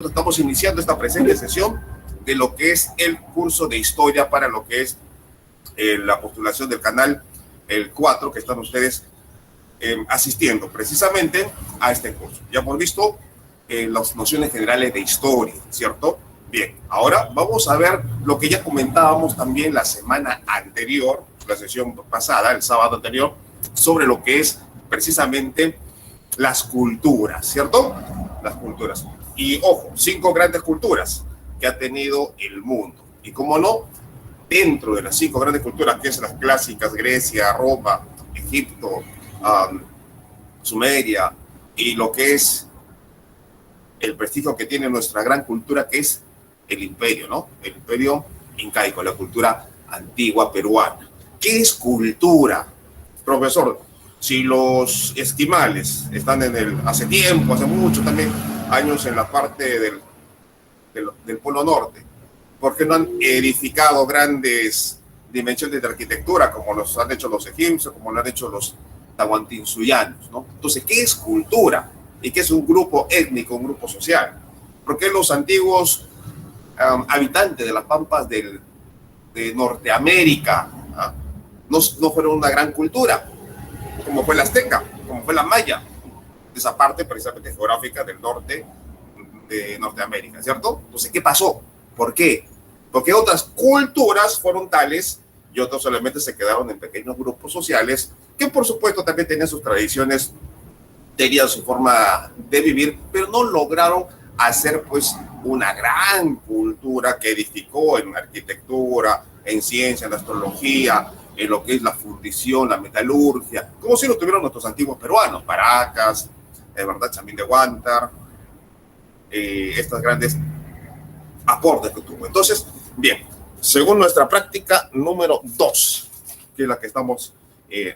nosotros estamos iniciando esta presente sesión de lo que es el curso de historia para lo que es la postulación del canal el 4, que están ustedes asistiendo precisamente a este curso. Ya hemos visto las nociones generales de historia, ¿cierto? Bien, ahora vamos a ver lo que ya comentábamos también la semana anterior, la sesión pasada, el sábado anterior, sobre lo que es precisamente las culturas, ¿cierto? Las culturas. Y ojo, 5 grandes culturas que ha tenido el mundo. Y cómo no, dentro de las 5 grandes culturas, que son las clásicas, Grecia, Roma, Egipto, Sumeria, y lo que es el prestigio que tiene nuestra gran cultura, que es el imperio, ¿no? El imperio incaico, la cultura antigua peruana. ¿Qué es cultura? Profesor, si los esquimales están hace tiempo, hace mucho también, años en la parte del Polo Norte, ¿por qué no han edificado grandes dimensiones de arquitectura como los han hecho los egipcios, como lo han hecho los tahuantinsuyanos, ¿no? Entonces, ¿qué es cultura? ¿Y qué es un grupo étnico, un grupo social? ¿Por qué los antiguos habitantes de las pampas de Norteamérica no fueron una gran cultura, como fue la azteca, como fue la maya, de esa parte precisamente geográfica del norte de Norteamérica, ¿cierto? Entonces, ¿qué pasó? ¿Por qué? Porque otras culturas fueron tales y otros solamente se quedaron en pequeños grupos sociales que por supuesto también tenían sus tradiciones, tenían su forma de vivir, pero no lograron hacer pues una gran cultura que edificó en arquitectura, en ciencia, en astrología, en lo que es la fundición, la metalurgia, como si lo tuvieron nuestros antiguos peruanos, Paracas, ¿verdad? Chamín de Huántar, estas grandes aportes que tuvo. Entonces, bien, según nuestra práctica número 2, que es la que estamos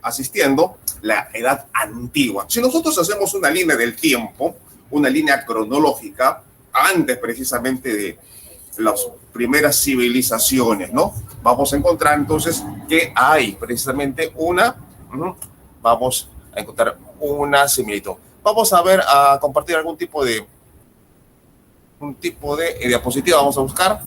asistiendo, la edad antigua. Si nosotros hacemos una línea del tiempo, una línea cronológica, antes precisamente de las primeras civilizaciones, ¿no? Vamos a encontrar entonces que hay precisamente vamos a encontrar una similitud. Vamos a compartir algún tipo de diapositiva, vamos a buscar.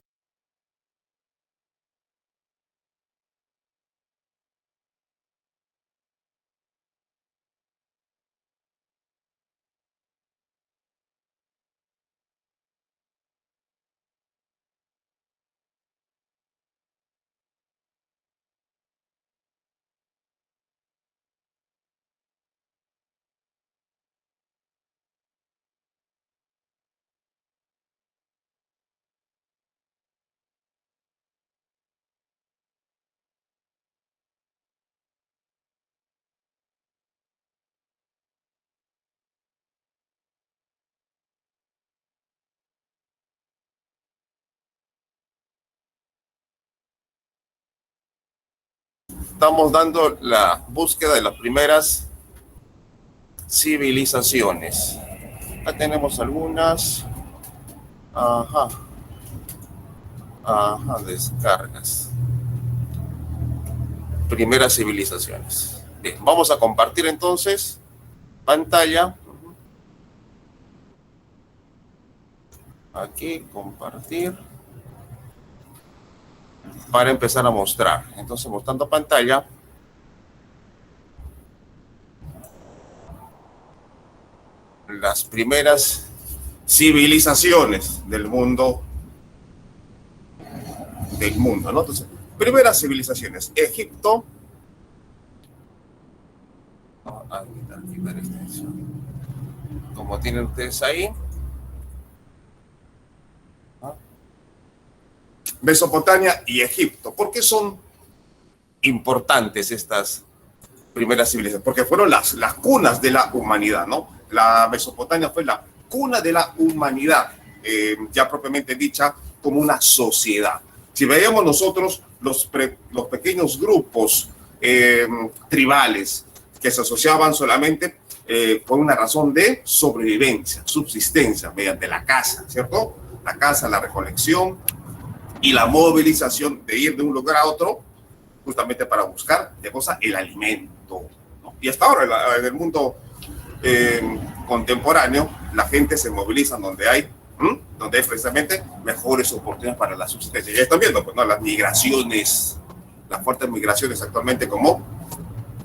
Estamos dando la búsqueda de las primeras civilizaciones. Acá tenemos algunas. Descargas. Primeras civilizaciones. Bien, vamos a compartir entonces pantalla. Aquí, compartir. Para empezar a mostrar. Entonces, mostrando pantalla. Las primeras civilizaciones del mundo, ¿no? Entonces, primeras civilizaciones. Egipto. Quitar extensión. Como tienen ustedes ahí. Mesopotamia y Egipto. ¿Por qué son importantes estas primeras civilizaciones? Porque fueron las cunas de la humanidad, ¿no? La Mesopotamia fue la cuna de la humanidad, ya propiamente dicha como una sociedad. Si veíamos nosotros los pequeños grupos tribales que se asociaban solamente por una razón de sobrevivencia, subsistencia, mediante la caza, ¿cierto? La caza, la recolección y la movilización de ir de un lugar a otro, justamente para buscar, ¿qué cosa? El alimento, ¿no? Y hasta ahora, en el mundo contemporáneo, la gente se moviliza donde hay donde hay precisamente mejores oportunidades para la subsistencia. Ya están viendo, pues, ¿no? Las migraciones, las fuertes migraciones actualmente como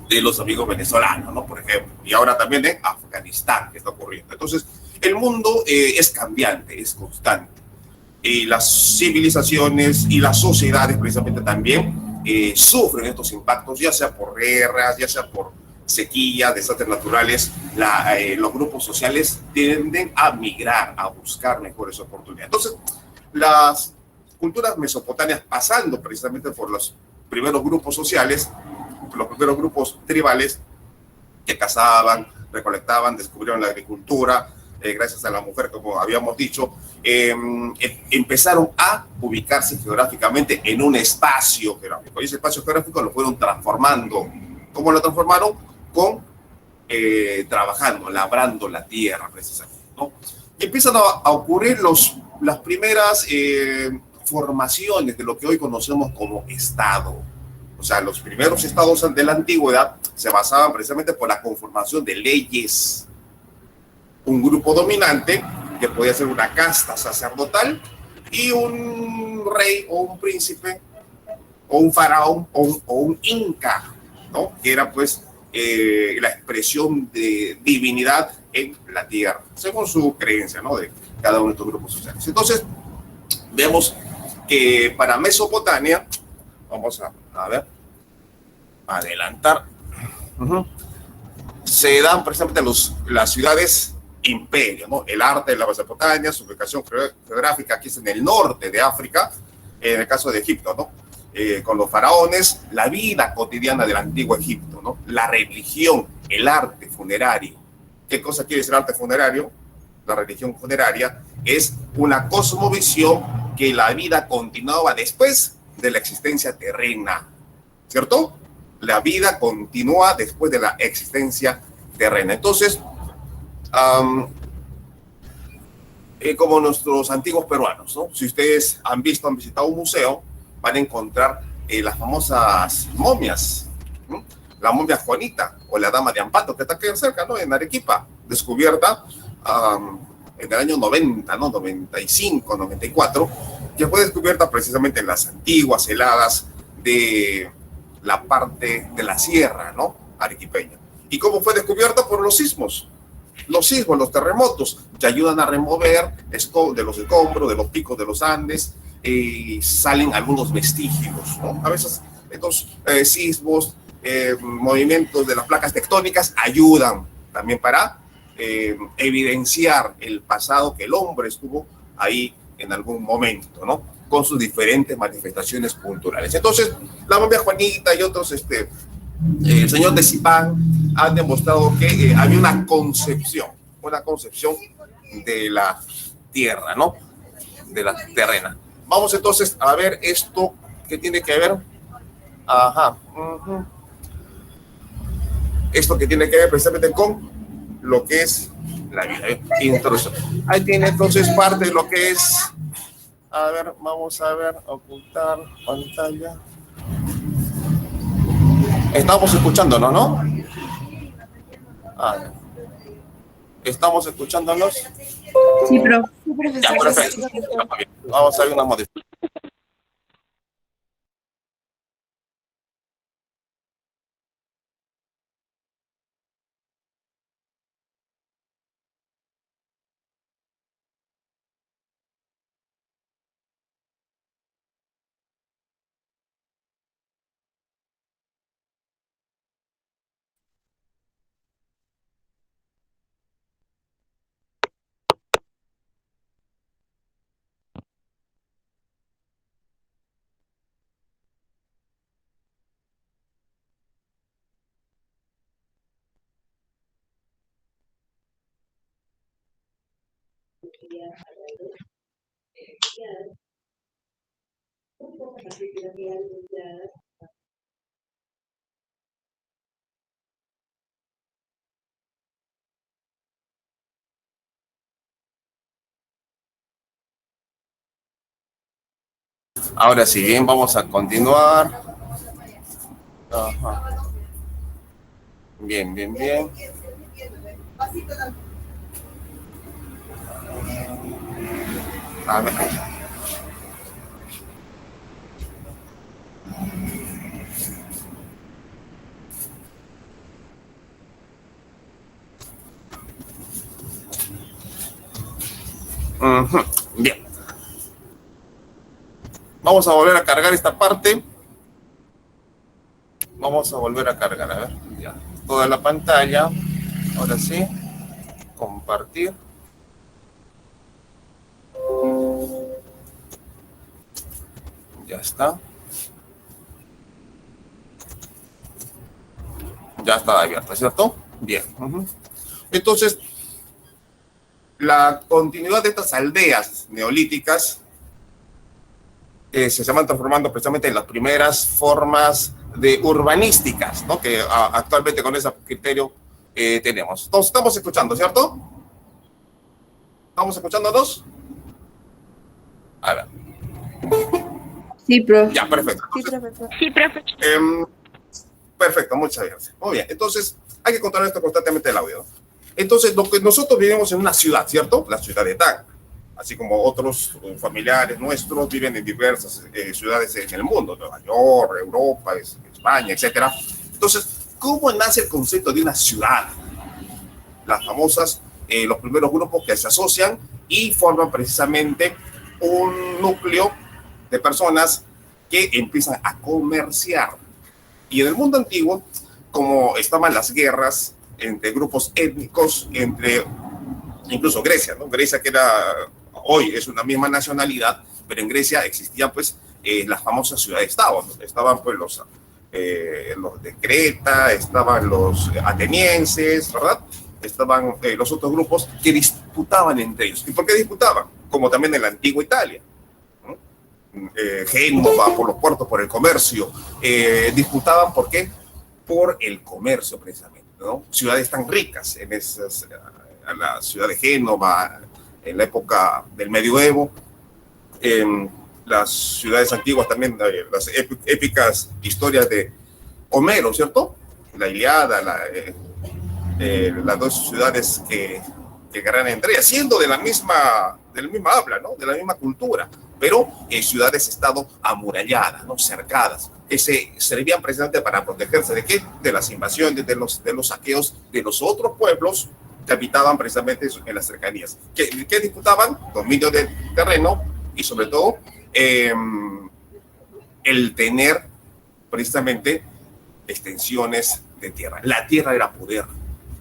de los amigos venezolanos, ¿no? Por ejemplo, y ahora también de Afganistán, que está ocurriendo. Entonces, el mundo es cambiante, es constante. Y las civilizaciones y las sociedades precisamente también sufren estos impactos, ya sea por guerras, ya sea por sequía, desastres naturales. Los grupos sociales tienden a migrar, a buscar mejores oportunidades. Entonces, las culturas mesopotáneas, pasando precisamente por los primeros grupos sociales, los primeros grupos tribales que cazaban, recolectaban, descubrieron la agricultura, gracias a la mujer, como habíamos dicho, empezaron a ubicarse geográficamente en un espacio geográfico. Y ese espacio geográfico lo fueron transformando. ¿Cómo lo transformaron? Trabajando, labrando la tierra, precisamente, ¿no? Y empiezan a ocurrir las primeras formaciones de lo que hoy conocemos como Estado. O sea, los primeros estados de la antigüedad se basaban precisamente por la conformación de leyes. Un grupo dominante, que podía ser una casta sacerdotal, y un rey o un príncipe o un faraón o un inca, ¿no? Que era pues la expresión de divinidad en la tierra, según su creencia, ¿no? De cada uno de estos grupos sociales. Entonces, vemos que para Mesopotamia, vamos a ver, adelantar, se dan precisamente las ciudades imperio, ¿no? El arte de la Mesopotamia, su ubicación geográfica aquí es en el norte de África, en el caso de Egipto, ¿no? Con los faraones, la vida cotidiana del antiguo Egipto, ¿no? La religión, el arte funerario. ¿Qué cosa quiere decir arte funerario? La religión funeraria es una cosmovisión que la vida continuaba después de la existencia terrena, ¿cierto? La vida continúa después de la existencia terrena. Entonces, como nuestros antiguos peruanos, ¿no? Si ustedes han visitado un museo, van a encontrar las famosas momias, ¿no? La momia Juanita o la dama de Ambato, que está aquí cerca, ¿no? En Arequipa, descubierta en el año 90, ¿no? 95, 94, que fue descubierta precisamente en las antiguas heladas de la parte de la sierra, ¿no? Arequipeña. ¿Y cómo fue descubierta? Por los sismos. Los sismos, los terremotos, que ayudan a remover esto de los escombros, de los picos de los Andes, y salen algunos vestigios, ¿no? A veces estos sismos, movimientos de las placas tectónicas ayudan también para evidenciar el pasado, que el hombre estuvo ahí en algún momento, ¿no? Con sus diferentes manifestaciones culturales. Entonces, la momia Juanita y otros, el señor de Zipán, han demostrado que había una concepción de la tierra, ¿no? De la terrena. Vamos entonces a ver esto que tiene que ver. Esto que tiene que ver precisamente con lo que es la vida. Introducción. Ahí tiene entonces parte de lo que es. A ver, vamos a ver, ocultar pantalla. Estamos escuchándonos, ¿no? ¿Estamos escuchándonos? Sí, profe. Ya, perfecto. Vamos a ver una modificación. Ahora sí, bien, vamos a continuar. Bien, bien, bien. A ver. Ujú. Bien. Vamos a volver a cargar esta parte. Vamos a volver a cargar, a ver. Ya. Toda la pantalla. Ahora sí. Compartir. Ya está. Ya está abierta, ¿cierto? Bien. Entonces, la continuidad de estas aldeas neolíticas se llaman transformando precisamente en las primeras formas de urbanísticas, ¿no? Que actualmente con ese criterio tenemos. Entonces, estamos escuchando, ¿cierto? ¿Estamos escuchándonos? A ver. Sí, profe. Ya, perfecto. Sí, profe. Perfecto, muchas gracias. Muy bien, entonces hay que controlar esto constantemente el audio. Entonces, lo que nosotros vivimos en una ciudad, ¿cierto? La ciudad de Tacna, así como otros familiares nuestros viven en diversas ciudades en el mundo, Nueva York, Europa, España, etcétera. Entonces, ¿cómo nace el concepto de una ciudad? Las famosas, los primeros grupos que se asocian y forman precisamente un núcleo de personas que empiezan a comerciar. Y en el mundo antiguo, como estaban las guerras entre grupos étnicos, entre incluso Grecia, ¿no? Grecia que hoy es una misma nacionalidad, pero en Grecia existían pues las famosas ciudades-estado, ¿no? Estaban pues los de Creta, estaban los atenienses, ¿verdad? Estaban los otros grupos que disputaban entre ellos. ¿Y por qué disputaban? Como también en la antigua Italia. Génova, por los puertos, por el comercio, disputaban, ¿por qué? Por el comercio precisamente, ¿no? Ciudades tan ricas, en esas, la ciudad de Génova, en la época del medioevo, las ciudades antiguas también, las épicas historias de Homero, ¿cierto? La Ilíada, las dos ciudades que guerrean entre ellas, siendo de la misma habla, ¿no? De la misma cultura, pero ciudades-estado amuralladas, ¿no? Cercadas, que se servían precisamente para protegerse ¿de qué? De las invasiones, de los saqueos de los otros pueblos que habitaban precisamente en las cercanías. ¿Qué disputaban? Dominio del terreno y sobre todo el tener precisamente extensiones de tierra. La tierra era poder.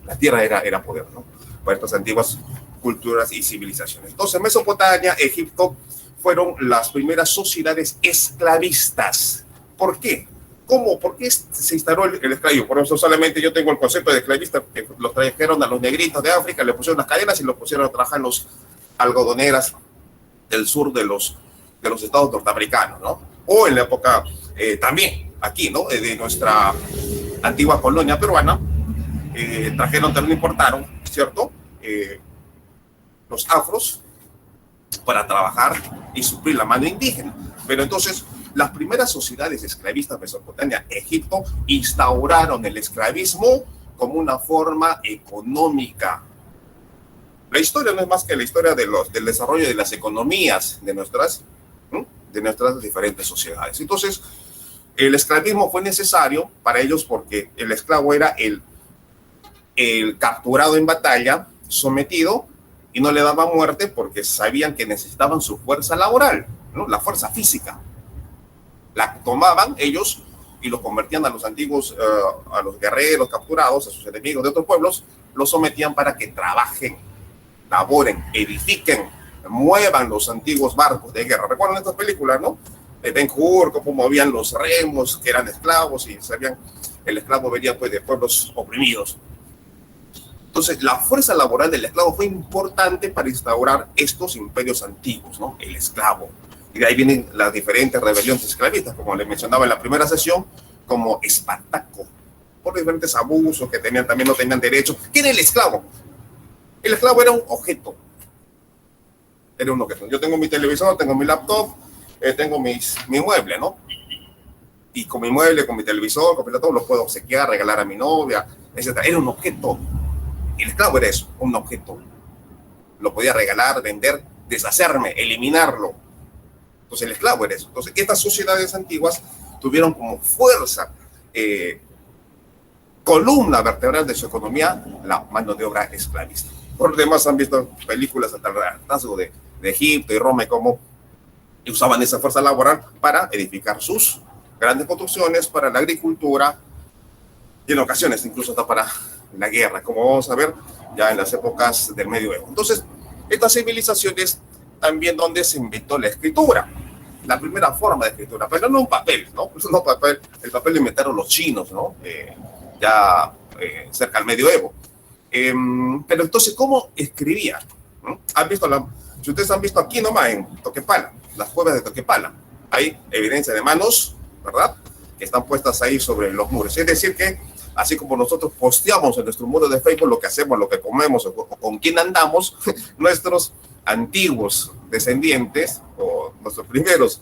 La tierra era poder, ¿no? Para estas antiguas culturas y civilizaciones. Entonces, Mesopotamia, Egipto, fueron las primeras sociedades esclavistas. ¿Por qué? ¿Cómo? ¿Por qué se instaló el esclavismo? Por eso solamente yo tengo el concepto de esclavista, que los trajeron a los negritos de África, le pusieron las cadenas y los pusieron a trabajar en los algodoneras del sur de los estados norteamericanos, ¿no? O en la época también, aquí, ¿no? De nuestra antigua colonia peruana, trajeron, también importaron, ¿cierto? Los afros para trabajar y suplir la mano indígena. Pero entonces, las primeras sociedades esclavistas de Mesopotamia, Egipto, instauraron el esclavismo como una forma económica. La historia no es más que la historia del desarrollo de las economías de nuestras diferentes sociedades. Entonces, el esclavismo fue necesario para ellos porque el esclavo era el capturado en batalla, sometido, y no le daban muerte porque sabían que necesitaban su fuerza laboral, ¿no? La fuerza física. La tomaban ellos y los convertían a los antiguos, a los guerreros capturados, a sus enemigos de otros pueblos, los sometían para que trabajen, laboren, edifiquen, muevan los antiguos barcos de guerra. ¿Recuerdan estas películas, no? De Ben-Hur, cómo movían los remos, que eran esclavos y sabían, el esclavo venía pues de pueblos oprimidos. Entonces, la fuerza laboral del esclavo fue importante para instaurar estos imperios antiguos, ¿no? El esclavo. Y de ahí vienen las diferentes rebeliones esclavistas, como les mencionaba en la primera sesión, como Espartaco, por diferentes abusos que tenían, también no tenían derecho. ¿Qué era el esclavo? El esclavo era un objeto. Era un objeto. Yo tengo mi televisor, tengo mi laptop, tengo mi mueble, ¿no? Y con mi mueble, con mi televisor, con mi laptop, lo puedo obsequiar, regalar a mi novia, etc. Era un objeto. El esclavo era eso, un objeto. Lo podía regalar, vender, deshacerme, eliminarlo. Entonces el esclavo era eso. Entonces estas sociedades antiguas tuvieron como fuerza, columna vertebral de su economía, la mano de obra esclavista. Por lo demás han visto películas hasta el hartazgo de Egipto y Roma y cómo usaban esa fuerza laboral para edificar sus grandes construcciones, para la agricultura y en ocasiones incluso hasta para la guerra, como vamos a ver ya en las épocas del medioevo. Entonces, estas civilizaciones también donde se inventó la escritura, la primera forma de escritura, pero no un papel, ¿no? No papel, el papel lo inventaron los chinos, ¿no? Cerca del medioevo. Pero entonces, ¿cómo escribía? ¿No? Si ustedes han visto aquí nomás en Toquepala, las cuevas de Toquepala, hay evidencia de manos, ¿verdad? Que están puestas ahí sobre los muros. Es decir que, así como nosotros posteamos en nuestro muro de Facebook lo que hacemos, lo que comemos o con quién andamos, nuestros antiguos descendientes o nuestros primeros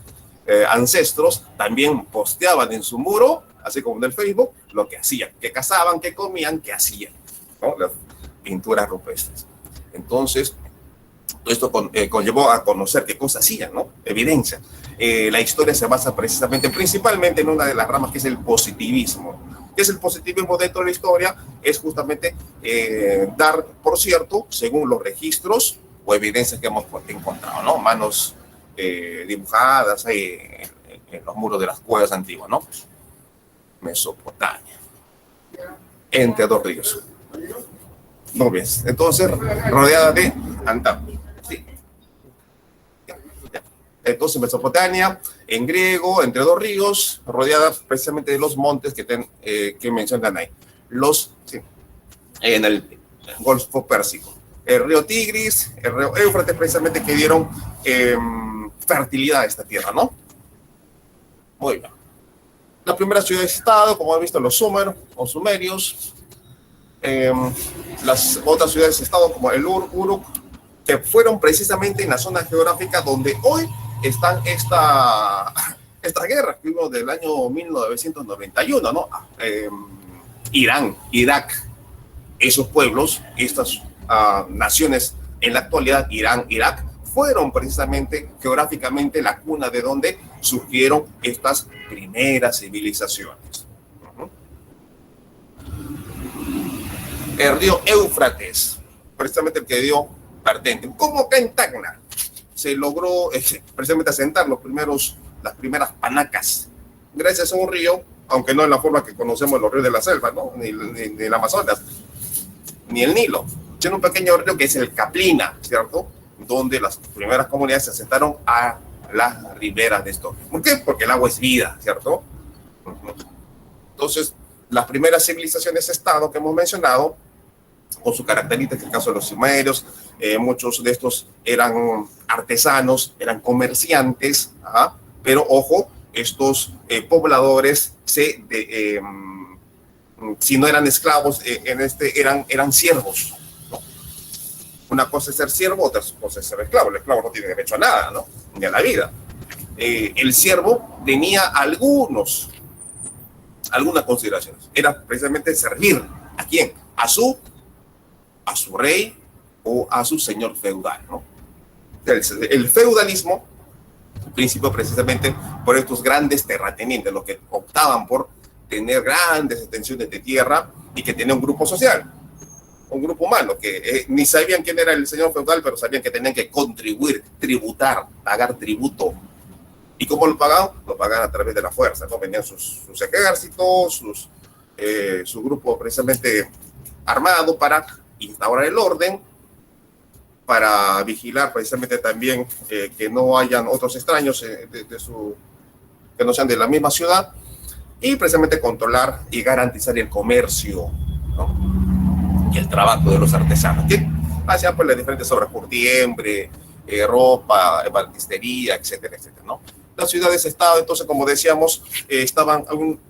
ancestros también posteaban en su muro, así como en el Facebook, lo que hacían, qué cazaban, qué comían, qué hacían, ¿no? Las pinturas rupestres. Entonces, esto conllevó a conocer qué cosas hacían, ¿no? Evidencia. La historia se basa principalmente en una de las ramas que es el positivismo. ¿Qué es el positivismo dentro de la historia? Es justamente dar, por cierto, según los registros o evidencias que hemos encontrado, ¿no? Manos dibujadas ahí en los muros de las cuevas antiguas, ¿no? Mesopotamia, entre dos ríos. ¿No ves? Entonces, rodeada de Antauro. Sí. Entonces, Mesopotamia, en griego, entre dos ríos, rodeada precisamente de los montes que mencionan ahí. Sí, en el Golfo Pérsico. El río Tigris, el río Éufrates, precisamente que dieron fertilidad a esta tierra, ¿no? Muy bien. La primera ciudad-estado, como han visto, los sumerios. Las otras ciudades-estado, como el Uruk, que fueron precisamente en la zona geográfica donde hoy están esta guerra que hubo del año 1991, ¿no? Irán, Irak, esos pueblos, estas naciones en la actualidad, Irán, Irak, fueron precisamente geográficamente la cuna de donde surgieron estas primeras civilizaciones. El río Éufrates, precisamente el que dio vertiente. Como acá en Tacna se logró precisamente asentar las primeras panacas, gracias a un río, aunque no en la forma que conocemos los ríos de la selva, ¿no? Ni el Amazonas, ni el Nilo, sino un pequeño río que es el Caplina, ¿cierto? Donde las primeras comunidades se asentaron a las riberas de estos. ¿Por qué? Porque el agua es vida, ¿cierto? Entonces, las primeras civilizaciones-estado que hemos mencionado, con su característica, en el caso de los sumerios, muchos de estos eran artesanos, eran comerciantes, pero ojo, estos pobladores, si no eran esclavos, eran siervos, ¿no? Una cosa es ser siervo, otra cosa es ser esclavo. El esclavo no tiene derecho a nada, ¿no? Ni a la vida. El siervo tenía algunas consideraciones. Era precisamente servir. ¿A quién? A su rey o a su señor feudal, ¿no? El feudalismo, en principio precisamente por estos grandes terratenientes, los que optaban por tener grandes extensiones de tierra y que tenía un grupo social, un grupo humano, que ni sabían quién era el señor feudal, pero sabían que tenían que contribuir, tributar, pagar tributo. ¿Y cómo lo pagaban? Lo pagaban a través de la fuerza, ¿no? Venían sus ejércitos, su grupo precisamente armado para instaurar el orden, para vigilar precisamente también que no hayan otros extraños que no sean de la misma ciudad, y precisamente controlar y garantizar el comercio, ¿no? Y el trabajo de los artesanos, que hacían pues las diferentes obras, curtiembre, ropa, ebanistería, etcétera, etcétera, ¿no? Las ciudades-estado, entonces, como decíamos,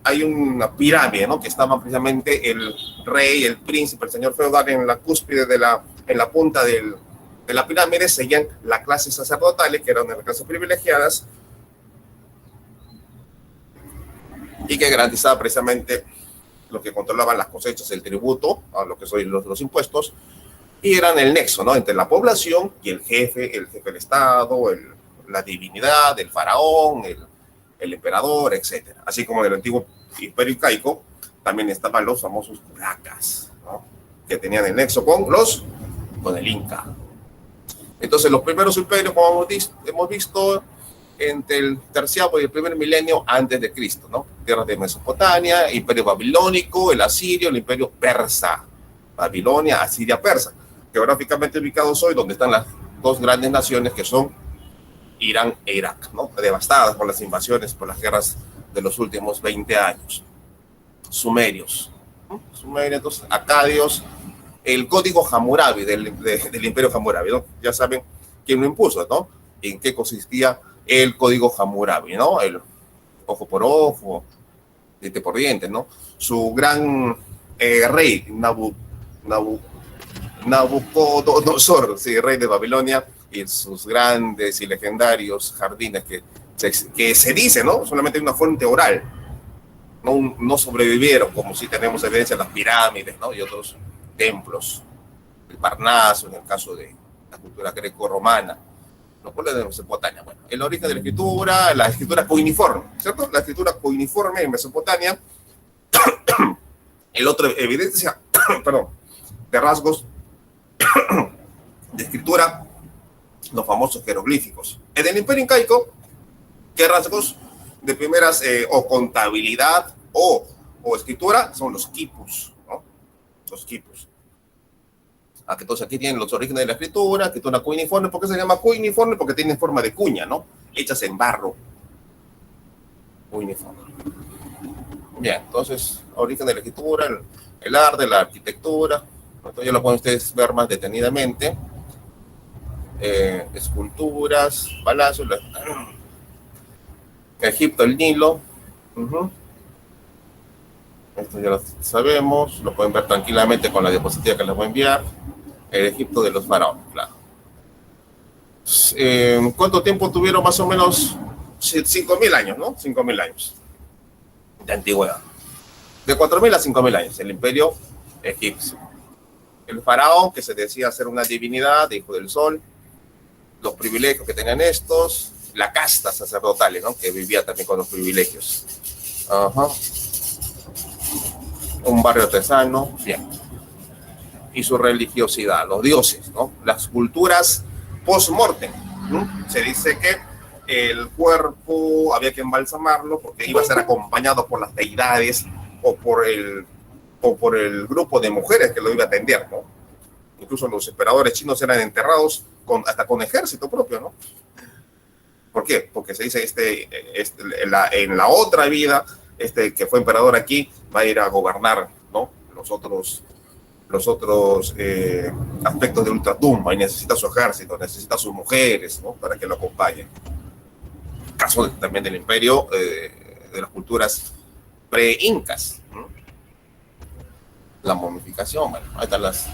hay una pirámide, ¿no? Que estaban precisamente el rey, el príncipe, el señor feudal en la cúspide en la punta de la pirámide, seguían las clases sacerdotales, que eran las clases privilegiadas, y que garantizaban precisamente lo que controlaban las cosechas, el tributo, a lo que son los impuestos, y eran el nexo, ¿no?, entre la población y el jefe del Estado, la divinidad, el faraón, el emperador, etc. Así como en el antiguo imperio incaico también estaban los famosos curacas, ¿no?, que tenían el nexo con el Inca. Entonces los primeros imperios, como hemos visto, entre el terciavo y el primer milenio antes de Cristo, ¿no? Tierras de Mesopotamia, imperio babilónico, el asirio, el imperio persa. Babilonia, Asiria, Persa. Geográficamente ubicados hoy donde están las dos grandes naciones que son Irán e Irak, ¿no?, devastadas por las invasiones, por las guerras de los últimos 20 años. Sumerios, ¿no? Sumerios, acadios, el código Hammurabi del imperio Hammurabi, ¿no? Ya saben quién lo impuso, ¿no? En qué consistía el código Hammurabi, ¿no? El ojo por ojo, diente por diente, ¿no? Su gran rey, Nabucodonosor, sí, rey de Babilonia, y sus grandes y legendarios jardines que se dice, ¿no?, solamente hay una fuente oral, no sobrevivieron, como si tenemos evidencia de las pirámides, ¿no?, y otros templos, el Parnaso, en el caso de la cultura greco-romana, los pueblos de Mesopotamia. Bueno, el origen de la escritura coiniforme, ¿cierto? La escritura coiniforme en Mesopotamia. El otro evidencia, perdón, de rasgos de escritura, los famosos jeroglíficos. En el imperio incaico, ¿qué rasgos de primeras o contabilidad o escritura? Son los quipus, ¿no? Los quipus. Entonces aquí tienen los orígenes de la escritura cuneiforme. ¿Por qué se llama cuneiforme? Porque tiene forma de cuña, ¿no? Hechas en barro. Cuneiforme. Bien, entonces, origen de la escritura, el arte, la arquitectura. Entonces ya lo pueden ustedes ver más detenidamente. Esculturas, palacios, Egipto, el Nilo. Esto ya lo sabemos, lo pueden ver tranquilamente con la diapositiva que les voy a enviar. El Egipto de los faraones, claro. ¿Cuánto tiempo tuvieron? Más o menos 5.000 años, ¿no? 5.000 años de antigüedad. De 4.000 a 5.000 años, el imperio egipcio. El faraón, que se decía ser una divinidad, hijo del sol, los privilegios que tenían estos, la casta sacerdotal, ¿no?, que vivía también con los privilegios. Ajá. Un barrio artesano, bien. Y su religiosidad, los dioses, ¿no? Las culturas post-mortem, ¿no? Se dice que el cuerpo había que embalsamarlo porque iba a ser acompañado por las deidades o por el grupo de mujeres que lo iba a atender, ¿no? Incluso los emperadores chinos eran enterrados hasta con ejército propio, ¿no? ¿Por qué? Porque se dice en la otra vida, que fue emperador aquí, va a ir a gobernar, ¿no?, los otros aspectos de ultratumba, y necesita su ejército, necesita sus mujeres, ¿no?, para que lo acompañen. Caso también del imperio, de las culturas pre-incas, ¿no? La momificación, bueno, ahí están las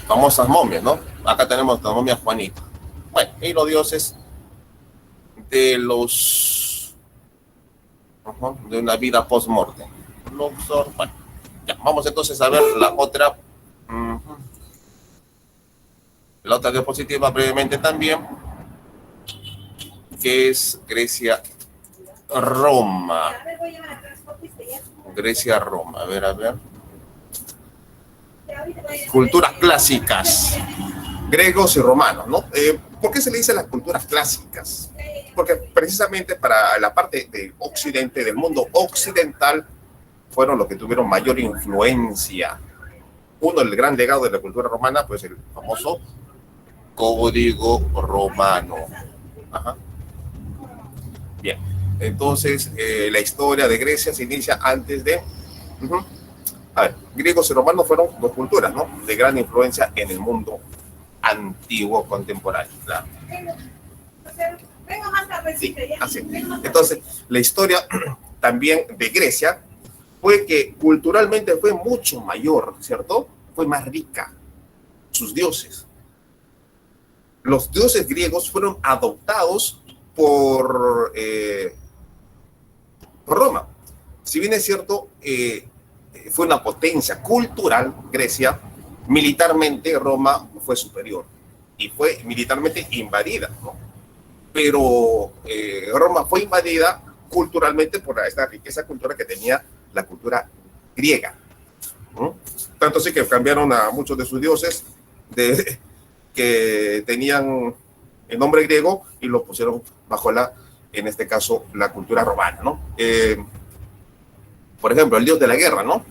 famosas momias, ¿no? Acá tenemos la momia Juanita. Bueno, y los dioses de de una vida post-mortem. Luxor, bueno, ya, vamos entonces a ver la otra diapositiva brevemente también, que es Grecia-Roma. Grecia-Roma, a ver. Culturas clásicas, griegos y romanos, ¿no? ¿Por qué se le dice las culturas clásicas? Porque precisamente para la parte de Occidente, del mundo occidental, fueron los que tuvieron mayor influencia. Uno, el gran legado de la cultura romana, pues el famoso Código Romano. Ajá. Bien, entonces la historia de Grecia se inicia antes de... A ver, griegos y romanos fueron dos culturas, ¿no?, de gran influencia en el mundo antiguo contemporáneo. Claro. Sí, así. Entonces, la historia también de Grecia fue que culturalmente fue mucho mayor, ¿cierto? Fue más rica. Sus dioses. Los dioses griegos fueron adoptados por Roma. Si bien es cierto, fue una potencia cultural, Grecia, militarmente Roma fue superior y fue militarmente invadida, ¿no? Pero Roma fue invadida culturalmente por esta riqueza cultural que tenía la cultura griega, ¿no? Tanto así que cambiaron a muchos de sus dioses que tenían el nombre griego y lo pusieron bajo en este caso, la cultura romana, ¿no? Por ejemplo, el dios de la guerra, ¿no?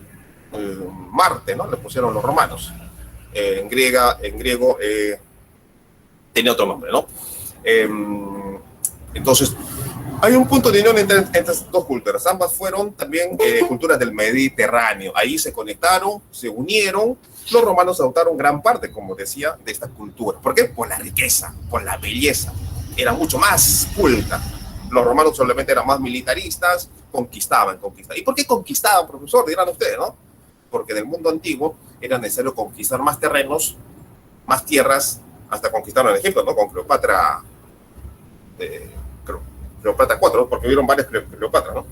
Marte, ¿no? Le pusieron los romanos. En griego tenía otro nombre, ¿no? Entonces, hay un punto de unión entre estas dos culturas. Ambas fueron también culturas del Mediterráneo. Ahí se conectaron, se unieron. Los romanos adoptaron gran parte, como decía, de esta cultura. ¿Por qué? Por la riqueza, por la belleza. Era mucho más culta. Los romanos solamente eran más militaristas, conquistaban. ¿Y por qué conquistaban, profesor? Dirán ustedes, ¿no? Porque en el mundo antiguo era necesario conquistar más terrenos, más tierras, hasta conquistaron Egipto, ¿no? Con Cleopatra, Cleopatra 4, porque hubieron varias Cleopatra, ¿no?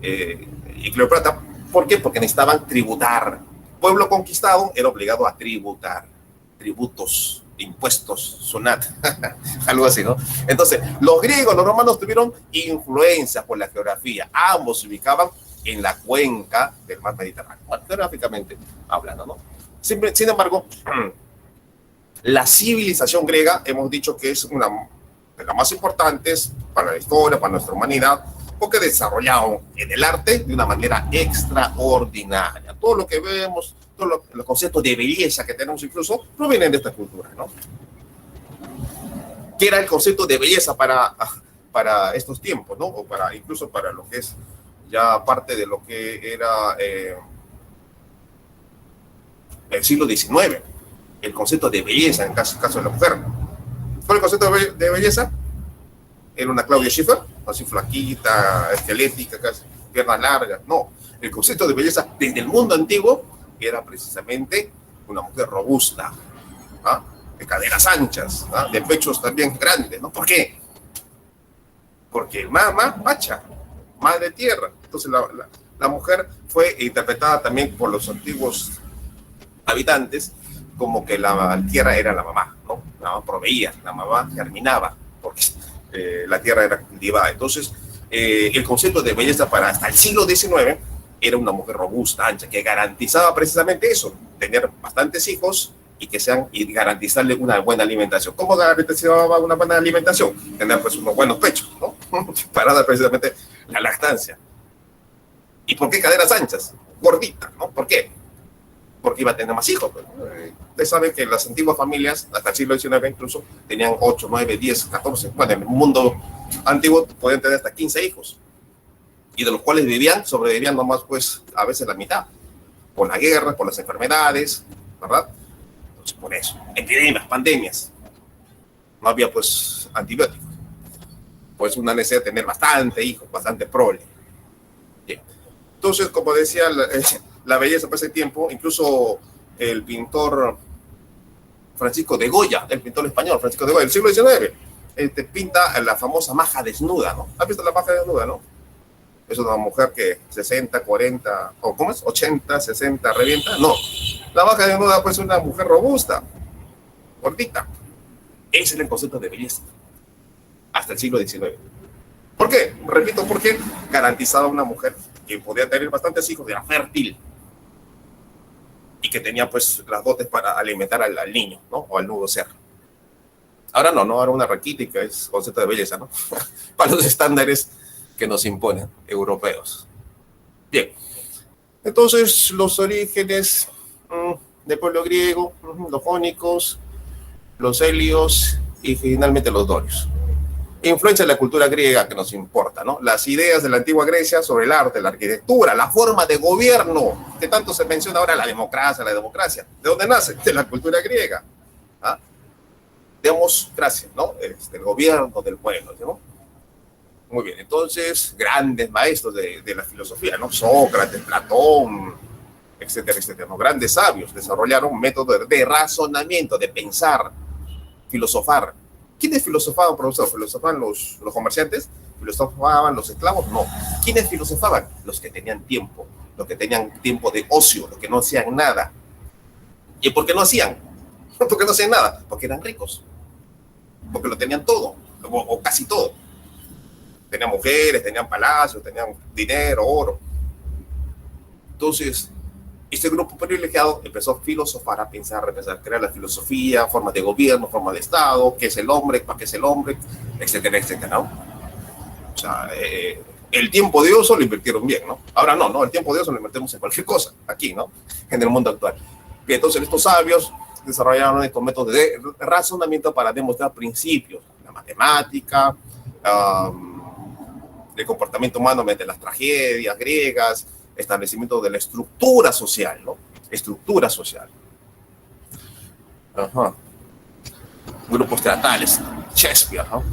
Y Cleopatra, ¿por qué? Porque necesitaban tributar. Pueblo conquistado era obligado a tributar, tributos, impuestos, sunat, algo así, ¿no? Entonces, los griegos, los romanos tuvieron influencia por la geografía. Ambos se ubicaban en la cuenca del mar Mediterráneo, bueno, geográficamente hablando, ¿no? Sin embargo, la civilización griega, hemos dicho que es una de las más importantes para la historia, para nuestra humanidad, porque desarrollaron en el arte de una manera extraordinaria. Todo lo que vemos, todos los conceptos de belleza que tenemos incluso, provienen de esta cultura, ¿no? ¿Qué era el concepto de belleza para estos tiempos, ¿no? O incluso para lo que es ya parte de lo que era el siglo XIX, el concepto de belleza en el caso de la mujer. ¿Cuál es el concepto de belleza? Era una Claudia Schiffer, así flaquita, esquelética, casi, piernas largas. No, el concepto de belleza desde el mundo antiguo era precisamente una mujer robusta, ¿ah? De caderas anchas, ¿ah? De pechos también grandes, ¿no? ¿Por qué? Porque macha, madre tierra. Entonces la mujer fue interpretada también por los antiguos habitantes como que la tierra era la mamá, ¿no? La mamá proveía, la mamá germinaba, porque la tierra era cultivada. Entonces, el concepto de belleza para hasta el siglo XIX era una mujer robusta, ancha, que garantizaba precisamente eso, tener bastantes hijos y garantizarle una buena alimentación. ¿Cómo garantizaba una buena alimentación? Tener pues unos buenos pechos, ¿no? Para dar precisamente la lactancia. ¿Y por qué caderas anchas? Gordita, ¿no? ¿Por qué? Porque iba a tener más hijos. Ustedes saben que las antiguas familias, hasta el siglo XIX incluso, tenían 8, 9, 10, 14. Bueno, en el mundo antiguo podían tener hasta 15 hijos. Y de los cuales sobrevivían nomás, pues, a veces la mitad. Por la guerra, por las enfermedades, ¿verdad? Entonces, por eso. Epidemias, pandemias. No había, pues, antibióticos. Pues una necesidad de tener bastante hijos, bastante prole. Bien. Entonces, como decía, la belleza para ese tiempo, incluso el pintor Francisco de Goya, el pintor español Francisco de Goya, del siglo XIX, pinta la famosa maja desnuda, ¿no? ¿Has visto la maja desnuda, no? Es una mujer que 60, 40, o ¿cómo es? 80, 60, revienta. No, la maja desnuda pues es una mujer robusta, gordita. Ese es el concepto de belleza hasta el siglo XIX. ¿Por qué? Repito, porque garantizaba una mujer que podía tener bastantes hijos, era fértil y que tenía pues las dotes para alimentar al niño, ¿no? O al nuevo ser. Ahora no, ahora una raquítica es concepto de belleza, ¿no? Para los estándares que nos imponen europeos. Bien, entonces los orígenes del pueblo griego, los jónicos, los helios y finalmente los dorios. Influencia de la cultura griega que nos importa, ¿no? Las ideas de la antigua Grecia sobre el arte, la arquitectura, la forma de gobierno, que tanto se menciona ahora la democracia. ¿De dónde nace? De la cultura griega. ¿Ah? Democracia, ¿no? El gobierno del pueblo, ¿no? Muy bien, entonces, grandes maestros de la filosofía, ¿no? Sócrates, Platón, etcétera, etcétera, ¿no? Grandes sabios desarrollaron métodos de razonamiento, de pensar, filosofar. ¿Quiénes filosofaban, profesor? ¿Filosofaban los comerciantes? ¿Filosofaban los esclavos? No. ¿Quiénes filosofaban? Los que tenían tiempo de ocio, los que no hacían nada. ¿Y por qué no hacían? ¿Por qué no hacían nada? Porque eran ricos, porque lo tenían todo, o casi todo. Tenían mujeres, tenían palacios, tenían dinero, oro. Entonces, este grupo privilegiado empezó a filosofar, a pensar, a repensar, crear la filosofía, formas de gobierno, formas de Estado, qué es el hombre, para qué es el hombre, etcétera, etcétera, ¿no? O sea, el tiempo de uso lo invirtieron bien, ¿no? Ahora no, el tiempo de uso lo invertimos en cualquier cosa, aquí, ¿no? En el mundo actual. Y entonces estos sabios desarrollaron estos métodos de razonamiento para demostrar principios, la matemática, el comportamiento humano mediante las tragedias griegas, establecimiento de la estructura social, ¿no? Estructura social. Ajá. Grupos teatrales, Shakespeare, ¿no?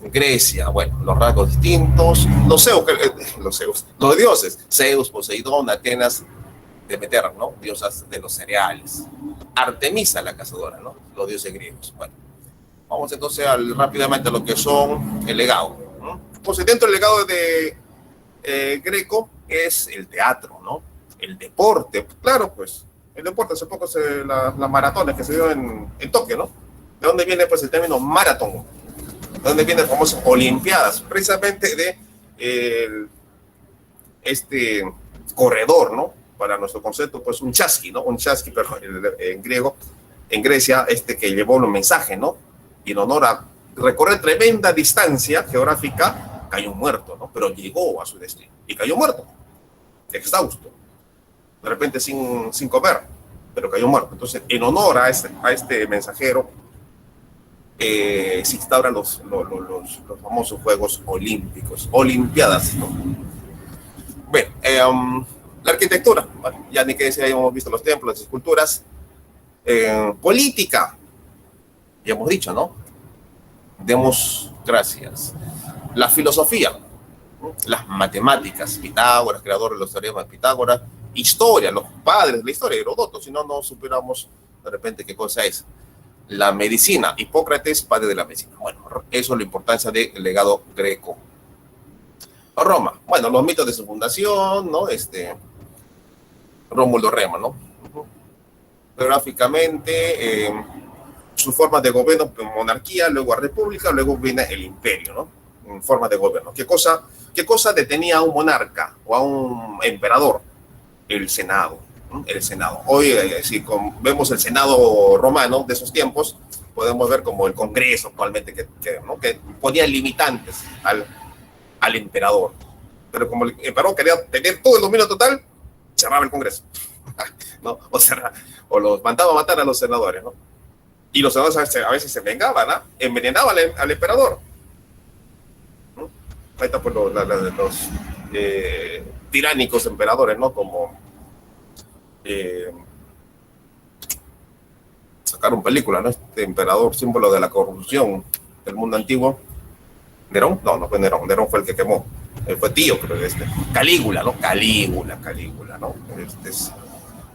Grecia, bueno, los rasgos distintos, los dioses, Zeus, Poseidón, Atenas, Demeter, ¿no? Diosas de los cereales. Artemisa, la cazadora, ¿no? Los dioses griegos. Bueno, vamos entonces rápidamente a lo que son el legado, ¿no? Entonces, dentro del legado de Greco es el teatro, ¿no? El deporte, claro, pues, el deporte, hace poco las maratones que se dio en Tokio, ¿no? ¿De dónde viene, pues, el término maratón? ¿De dónde viene el famoso Olimpiadas? Precisamente de este corredor, ¿no? Para nuestro concepto, pues, un chasqui, ¿no? Un chasqui, pero en griego, en Grecia, que llevó los mensajes, ¿no? Y en honor a recorrer tremenda distancia geográfica, cayó muerto, ¿no? Pero llegó a su destino y cayó muerto, exhausto, de repente sin comer, pero cayó muerto. Entonces, en honor a este mensajero, se instauran los famosos Juegos Olímpicos, Olimpiadas, ¿no? Bueno, la arquitectura, bueno, ya ni que decir, ya hemos visto los templos, las esculturas. Política, ya hemos dicho, ¿no? Demos gracias. La filosofía, ¿no? Las matemáticas, Pitágoras, creador de los teoremas de Pitágoras. Historia, los padres de la historia, Heródoto, si no, no supiéramos de repente qué cosa es. La medicina, Hipócrates, padre de la medicina. Bueno, eso es la importancia del legado greco. Roma, bueno, los mitos de su fundación, ¿no? Rómulo Remo, ¿no? Geográficamente, sus formas de gobierno, monarquía, luego a república, luego viene el imperio, ¿no? En forma de gobierno. ¿Qué cosa detenía a un monarca o a un emperador? El Senado, ¿no? El Senado. Hoy, si vemos el Senado romano de esos tiempos, podemos ver como el Congreso actualmente ¿no? Que ponía limitantes al emperador. Pero como el emperador quería tener todo el dominio total, cerraba el Congreso, ¿no? O los mandaba a matar a los senadores, ¿no? Y los senadores a veces se vengaban, ¿no? Envenenaban al emperador, ¿no? Ahí está pues los tiránicos emperadores, ¿no? Como sacaron película, ¿no? Este emperador, símbolo de la corrupción del mundo antiguo. ¿Nerón? No fue Nerón. Nerón fue el que quemó. Fue tío, creo, Calígula, ¿no? Calígula, ¿no? Este es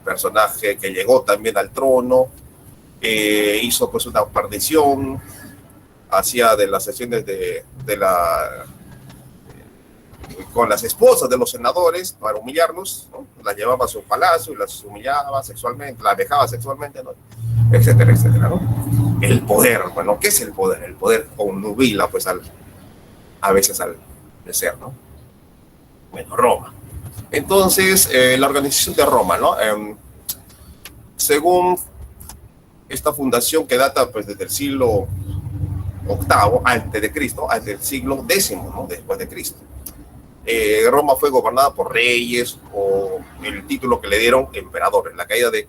personaje que llegó también al trono, hizo pues una partición, hacía de las sesiones con las esposas de los senadores para humillarlos, ¿no? Las llevaba a su palacio y las humillaba sexualmente, las dejaba sexualmente, ¿no? Etcétera, etcétera, ¿no? El poder, bueno, ¿qué es el poder? El poder obnubila pues a veces al ser, ¿no? Bueno, Roma. Entonces, la organización de Roma, ¿no? Según esta fundación que data pues desde el siglo VIII antes de Cristo, hasta el siglo X, ¿no? Después de Cristo. Roma fue gobernada por reyes o el título que le dieron emperadores. La caída de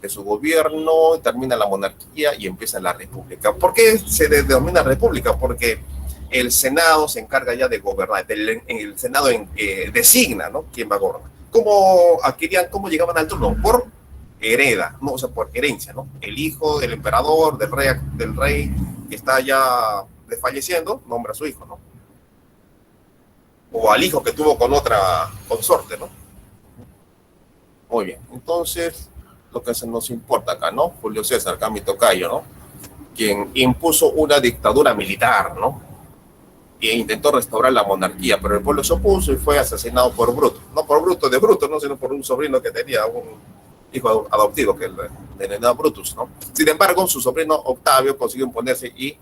su gobierno, termina la monarquía y empieza la república. ¿Por qué se denomina república? Porque el Senado se encarga ya de gobernar, el Senado designa, ¿no? quién va a gobernar. ¿Cómo llegaban al trono? Por hereda, ¿no? O sea, por herencia, ¿no? El hijo del emperador, del rey que está ya desfalleciendo, nombra a su hijo, ¿no? O al hijo que tuvo con otra consorte, ¿no? Muy bien, entonces, lo que se nos importa acá, ¿no? Julio César, acá mi tocayo, ¿no? Quien impuso una dictadura militar, ¿no? E intentó restaurar la monarquía, pero el pueblo se opuso y fue asesinado por Bruto. No por Bruto de Bruto, ¿no? Sino por un sobrino que tenía, hijo adoptivo que el envenenado Brutus, ¿no? Sin embargo, su sobrino Octavio consiguió imponerse y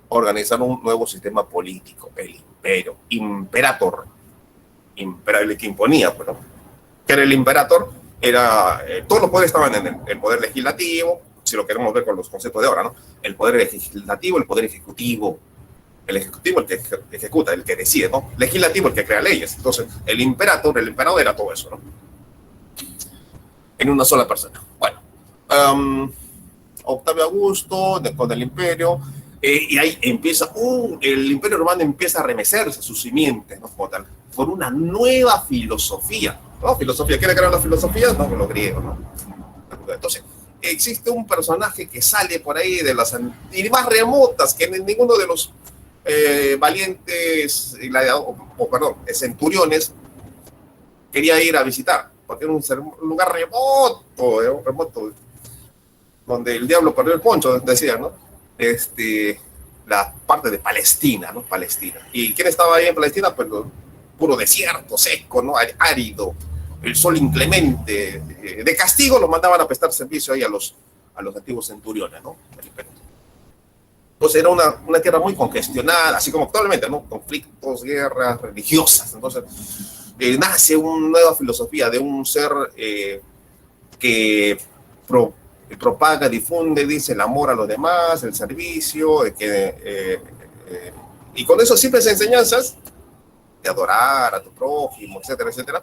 organizar un nuevo sistema político, el imperio, imperator, el que imponía, pues, ¿no? Que era el imperator, todos los poderes estaban en el poder legislativo, si lo queremos ver con los conceptos de ahora, ¿no? El poder legislativo, el poder ejecutivo. El ejecutivo el que ejecuta, el que decide, ¿no? Legislativo el que crea leyes. Entonces, el emperador era todo eso, ¿no? En una sola persona. Bueno, Octavio Augusto, con el imperio, y ahí empieza, el imperio romano empieza a remecerse sus simientes, ¿no? Como tal, por una nueva filosofía, ¿no? Filosofía, ¿quiere crear la filosofía? No, con los griegos, ¿no? Entonces, existe un personaje que sale por ahí de las más remotas, que ninguno de los valientes, centuriones quería ir a visitar, porque era un lugar remoto, donde el diablo perdió el poncho, decía, ¿no? La parte de Palestina, ¿no? Palestina. ¿Y quién estaba ahí en Palestina? Pues puro desierto, seco, ¿no? Árido, el sol inclemente. De castigo los mandaban a prestar servicio ahí a los antiguos centuriones, ¿no? Entonces era una tierra muy congestionada, así como actualmente, ¿no? Conflictos, guerras religiosas. Entonces nace una nueva filosofía de un ser que propaga, difunde, dice el amor a los demás, el servicio, y con eso simples enseñanzas de adorar a tu prójimo, etcétera, etcétera,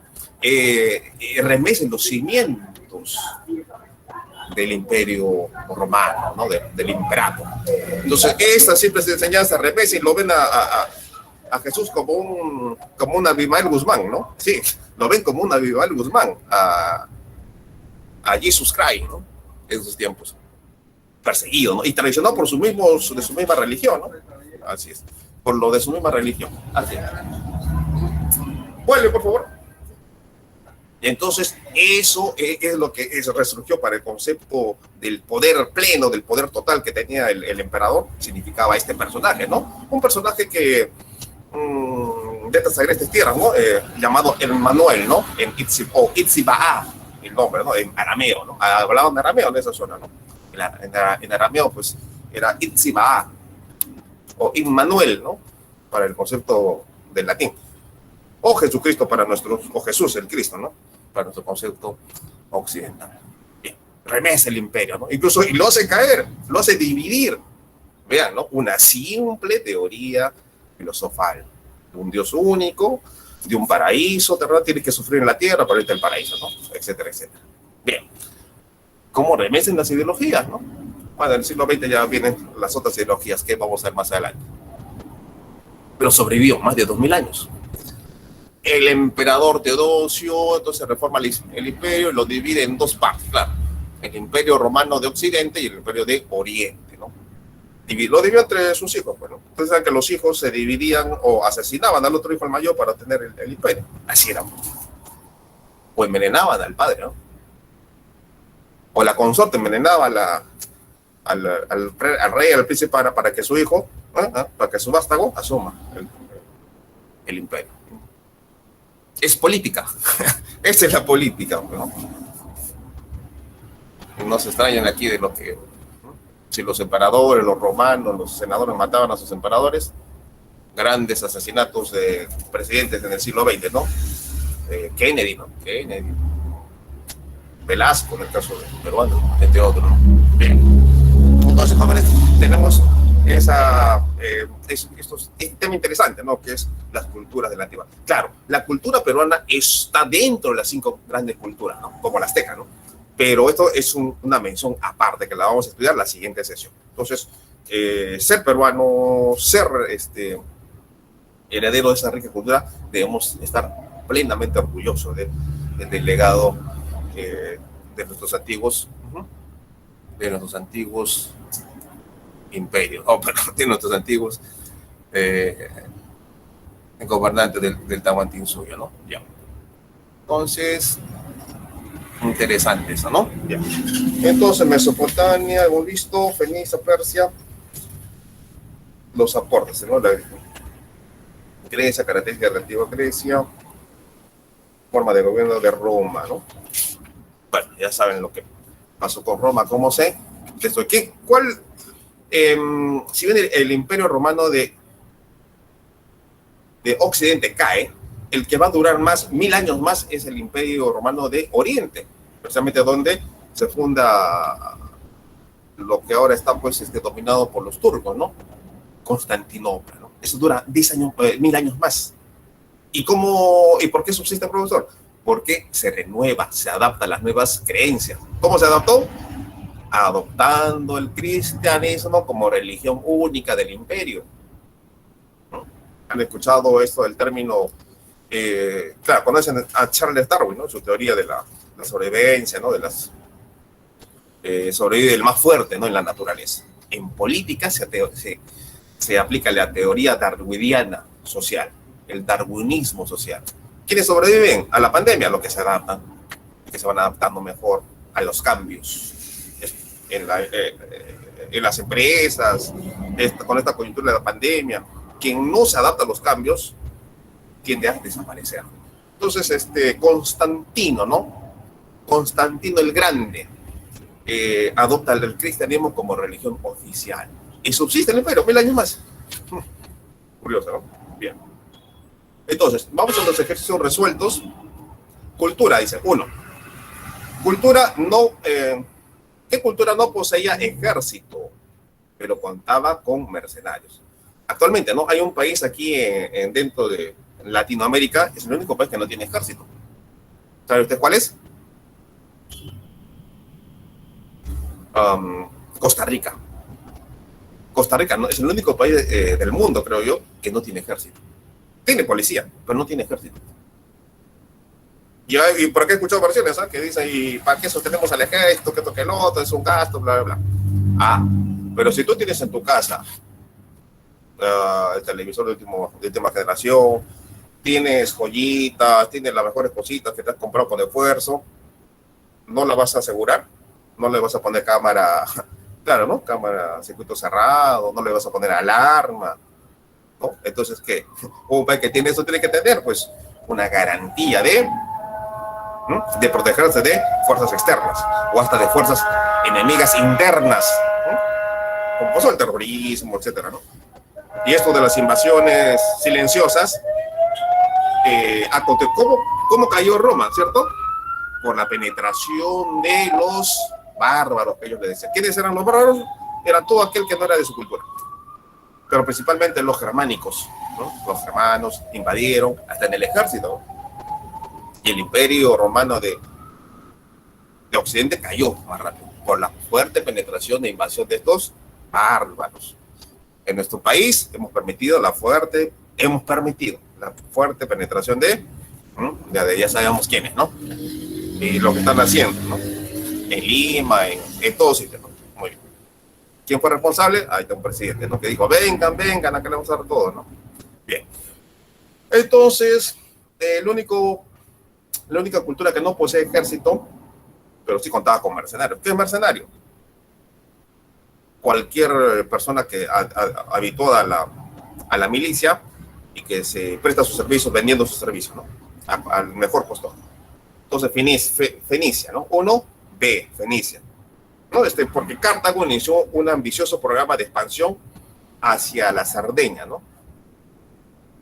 remecen los cimientos del imperio romano, ¿no? Del imperator. Entonces, estas simples enseñanzas remecen y lo ven a Jesús como un Abimael Guzmán, ¿no? Sí, lo ven como un Abimael Guzmán, a Jesus Christ, ¿no? En esos tiempos. Perseguido, ¿no? Y traicionado por de su misma religión, ¿no? Así es. Por lo de su misma religión. Así es. Vuelve, por favor. Y entonces, eso es lo que resurgió para el concepto del poder pleno, del poder total que tenía el emperador, significaba este personaje, ¿no? Un personaje que de estas agrestes tierras, ¿no? Llamado Emmanuel, ¿no? O Itzibaa, el nombre, ¿no? En arameo, ¿no? Hablaban arameo en esa zona, ¿no? En arameo, pues, era Itzibaa, o Immanuel, ¿no? Para el concepto del latín. O Jesucristo o Jesús el Cristo, ¿no? Para nuestro concepto occidental. Bien, remece el imperio, ¿no? Incluso, y lo hace caer, lo hace dividir. Vean, ¿no? Una simple teoría filosofal de un Dios único, de un paraíso terrenal, tiene que sufrir en la tierra para irte al paraíso, ¿no? Etcétera, etcétera. Bien. ¿Cómo remecen las ideologías, no? Bueno, en el siglo XX ya vienen las otras ideologías que vamos a ver más adelante. Pero sobrevivió más de 2000 años. El emperador Teodosio entonces reforma el imperio y lo divide en dos partes, claro. El imperio romano de Occidente y el imperio de Oriente, ¿no? Lo dividió entre sus hijos, bueno. Ustedes saben que los hijos se dividían o asesinaban al otro hijo, el mayor, para tener el imperio. Así era. O envenenaban al padre, ¿no? O la consorte envenenaba al rey, al príncipe, para que su hijo, para que su vástago asuma el imperio. Es política. Esa es la política, ¿no? No se extrañan aquí de lo que, ¿no? Si los emperadores, los romanos, los senadores mataban a sus emperadores, grandes asesinatos de presidentes en el siglo XX, ¿no? Kennedy, ¿no? Kennedy. Velasco, en el caso de peruano, entre otros, ¿no? Bien. Entonces, jóvenes, tenemos este tema interesante, ¿no? Que es las culturas de la antigua. Claro, la cultura peruana está dentro de las 5 grandes culturas, ¿no? Como la azteca, ¿no? Pero esto es una mención aparte que la vamos a estudiar en la siguiente sesión. Entonces, ser peruano, ser heredero de esa rica cultura, debemos estar plenamente orgullosos del legado de nuestros antiguos imperios, de nuestros antiguos gobernantes del Tahuantinsuyo, ¿no? Ya. Entonces, interesante eso, ¿no? Ya. Entonces, Mesopotamia, hemos visto, Fenicia, Persia, los aportes, ¿no? La Grecia, características de la antigua Grecia, forma de gobierno de Roma, ¿no? Bueno, ya saben lo que pasó con Roma, cómo se destruyó. ¿Cuál? Si bien el Imperio Romano de Occidente cae, el que va a durar más, 1000 años más, es el Imperio Romano de Oriente, precisamente donde se funda lo que ahora está pues dominado por los turcos, ¿no? Constantinopla, ¿no? Eso dura 10 años, 1000 años más. ¿Y por qué subsiste, profesor? Porque se renueva, se adapta a las nuevas creencias. ¿Cómo se adaptó? Adoptando el cristianismo como religión única del imperio. ¿No? ¿Han escuchado esto del término? Claro, conocen a Charles Darwin, ¿no? Su teoría de la sobrevivencia, ¿no? Sobrevive el más fuerte, ¿no? En la naturaleza. En política se aplica la teoría darwiniana social, el darwinismo social. ¿Quiénes sobreviven a la pandemia? Los que se adaptan, que se van adaptando mejor a los cambios en las empresas, con esta coyuntura de la pandemia. Quien no se adapta a los cambios tiende a desaparecer. Entonces, Constantino, ¿no? Constantino el Grande adopta el cristianismo como religión oficial y subsiste el imperio 1000 años más. Curioso, ¿no? Bien. Entonces, vamos a los ejercicios resueltos. Cultura, dice. 1. Cultura no... ¿Qué cultura no poseía ejército, pero contaba con mercenarios? Actualmente, ¿no? Hay un país aquí dentro de Latinoamérica, es el único país que no tiene ejército. ¿Sabe usted cuál es? Costa Rica. Costa Rica, ¿no? Es el único país del mundo, creo yo, que no tiene ejército. Tiene policía, pero no tiene ejército. Y por qué he escuchado versiones que dicen, ¿y para qué sostenemos al ejército? Que toque el otro, es un gasto, bla, bla, bla. Pero si tú tienes en tu casa el televisor de última generación, tienes joyitas, tienes las mejores cositas que te has comprado con esfuerzo, ¿no la vas a asegurar? ¿No le vas a poner cámara, claro, ¿no? Cámara circuito cerrado, no le vas a poner alarma, ¿no? Entonces, ¿qué? Un país que tiene eso tiene que tener, pues, una garantía de protegerse de fuerzas externas o hasta de fuerzas enemigas internas, ¿no? Como pasó el terrorismo, etcétera, ¿no? Y esto de las invasiones silenciosas, ¿cómo cayó Roma, cierto? Por la penetración de los bárbaros, que ellos le decían. ¿Quiénes eran los bárbaros? Era todo aquel que no era de su cultura, pero principalmente los germánicos, ¿no? Los germanos invadieron hasta en el ejército, y el imperio romano de Occidente cayó más rápido por la fuerte penetración e invasión de estos bárbaros. En nuestro país hemos permitido la fuerte penetración ya sabemos quiénes, ¿no? Y lo que están haciendo, ¿no? En Lima, en todos sitios, ¿no? Muy bien. ¿Quién fue responsable? Ahí está un presidente, ¿no? Que dijo, vengan, acá le vamos a dar todo, ¿no? Bien. Entonces, la única cultura que no posee ejército, pero sí contaba con mercenarios. ¿Qué es mercenario? Cualquier persona que habituada a la milicia y que se presta sus servicios vendiendo sus servicios, ¿no? Al mejor postor. Entonces, Fenicia, ¿no? 1B, Fenicia. ¿No? Porque Cartago inició un ambicioso programa de expansión hacia la Cerdeña, ¿no?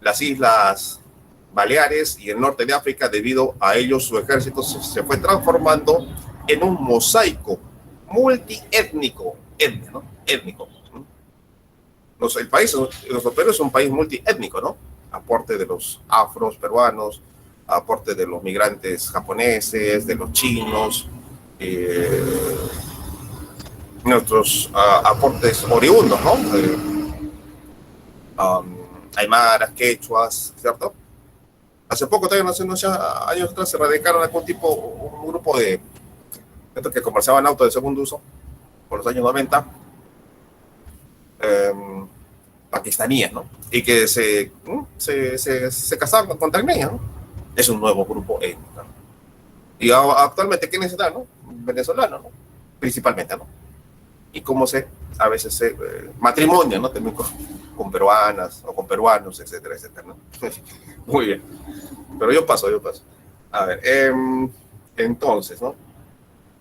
Las islas Baleares y el norte de África. Debido a ello, su ejército se fue transformando en un mosaico multiétnico, étnico. Nuestro Perú es un país multiétnico, ¿no? Aporte de los afros peruanos, aporte de los migrantes japoneses, de los chinos, nuestros aportes oriundos, ¿no? Aymaras, quechuas, ¿cierto? Hace poco, también hace unos años atrás, se radicaron un grupo de estos que comerciaban autos de segundo uso por los años 90, pakistaníes, ¿no? Y que se casaban con tagneñas, ¿no? Es un nuevo grupo étnico, ¿no? Y actualmente, ¿quiénes están, no? Venezolanos, ¿no? Principalmente, ¿no? Y cómo a veces matrimonio, ¿no? También con peruanas o con peruanos, etcétera, etcétera, ¿no? Muy bien. Pero yo paso. A ver, entonces, ¿no?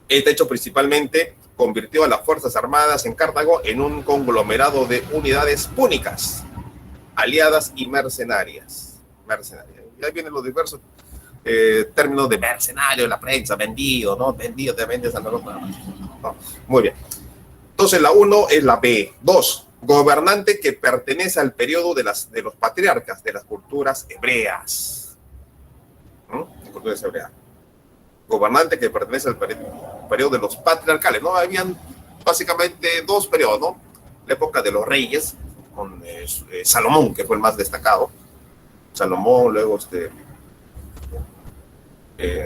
Este hecho principalmente convirtió a las Fuerzas Armadas en Cartago en un conglomerado de unidades púnicas, aliadas y mercenarias. Y ahí vienen los diversos términos de mercenario, la prensa, vendido, ¿no? Vendido, te vendes a los... No. Muy bien. Entonces la 1 es la B. 2. Gobernante que pertenece al periodo de los patriarcas de las culturas hebreas. Culturas hebreas. Gobernante que pertenece al periodo de los patriarcales, ¿no? Habían básicamente dos periodos, ¿no? La época de los reyes, con Salomón, que fue el más destacado. Salomón, luego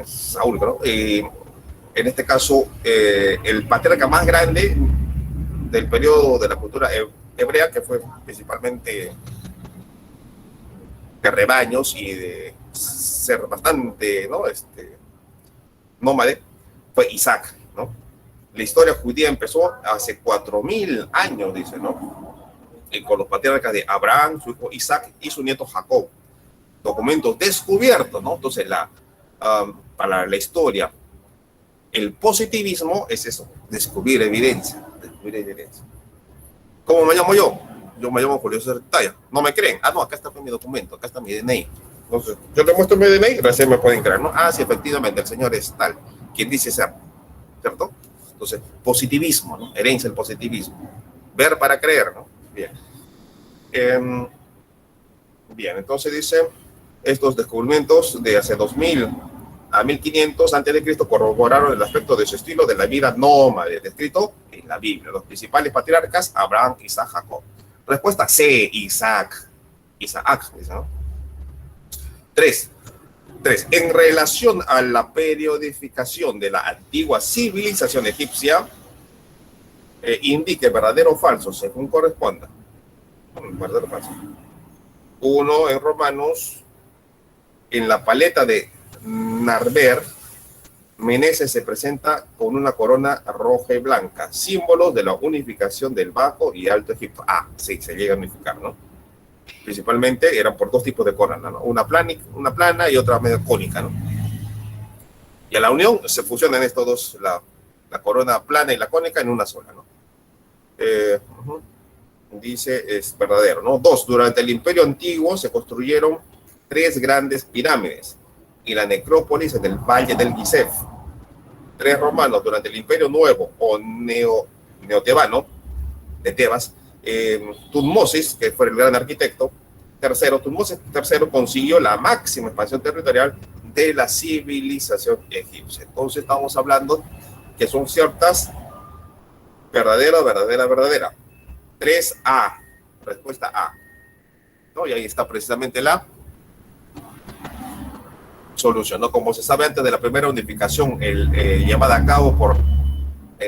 Saúl, ¿no? En este caso, el patriarca más grande del periodo de la cultura hebrea, que fue principalmente de rebaños y de ser bastante, ¿no? Nómade, fue Isaac, ¿no? La historia judía empezó hace 4000 años, dice, ¿no? Y con los patriarcas de Abraham, su hijo Isaac y su nieto Jacob. Documentos descubiertos, ¿no? Entonces, para la historia, el positivismo es eso, descubrir evidencia. ¿Cómo me llamo yo? Yo me llamo Julio César Talla. ¿No me creen? Ah, no, acá está mi documento, acá está mi DNI. Entonces, yo te muestro mi DNI, recién me pueden creer, ¿no? Ah, sí, efectivamente, el señor es tal, quien dice ser, ¿cierto? Entonces, positivismo, ¿no? Herencia del positivismo. Ver para creer, ¿no? Bien. Bien, entonces dice, estos descubrimientos de hace 2000 a 1500 a.C. corroboraron el aspecto de su estilo de la vida nómade, descrito en la Biblia. Los principales patriarcas, Abraham, Isaac, Jacob. Respuesta C, Isaac, dice, ¿no? 3. En relación a la periodificación de la antigua civilización egipcia, indique verdadero o falso, según corresponda. Verdadero o falso. 1 en Romanos, en la paleta de Narber, Meneses se presenta con una corona roja y blanca, símbolos de la unificación del Bajo y Alto Egipto. Ah, sí, se llega a unificar, ¿no? Principalmente eran por dos tipos de corona, ¿no? Una plana y otra medio cónica, ¿no? Y a la unión se fusionan estos dos, la corona plana y la cónica en una sola, ¿no? Dice, es verdadero, ¿no? 2. Durante el Imperio Antiguo se construyeron 3 grandes pirámides y la necrópolis en el Valle del Guisef. 3 romanos durante el Imperio Nuevo o neotebano de Tebas. Tutmosis, que fue el gran arquitecto, Tutmosis III consiguió la máxima expansión territorial de la civilización egipcia. Entonces estamos hablando que son ciertas verdadera. 3A, respuesta A. ¿No? Y ahí está precisamente la solución, ¿no? Como se sabe, antes de la primera unificación llevada a cabo por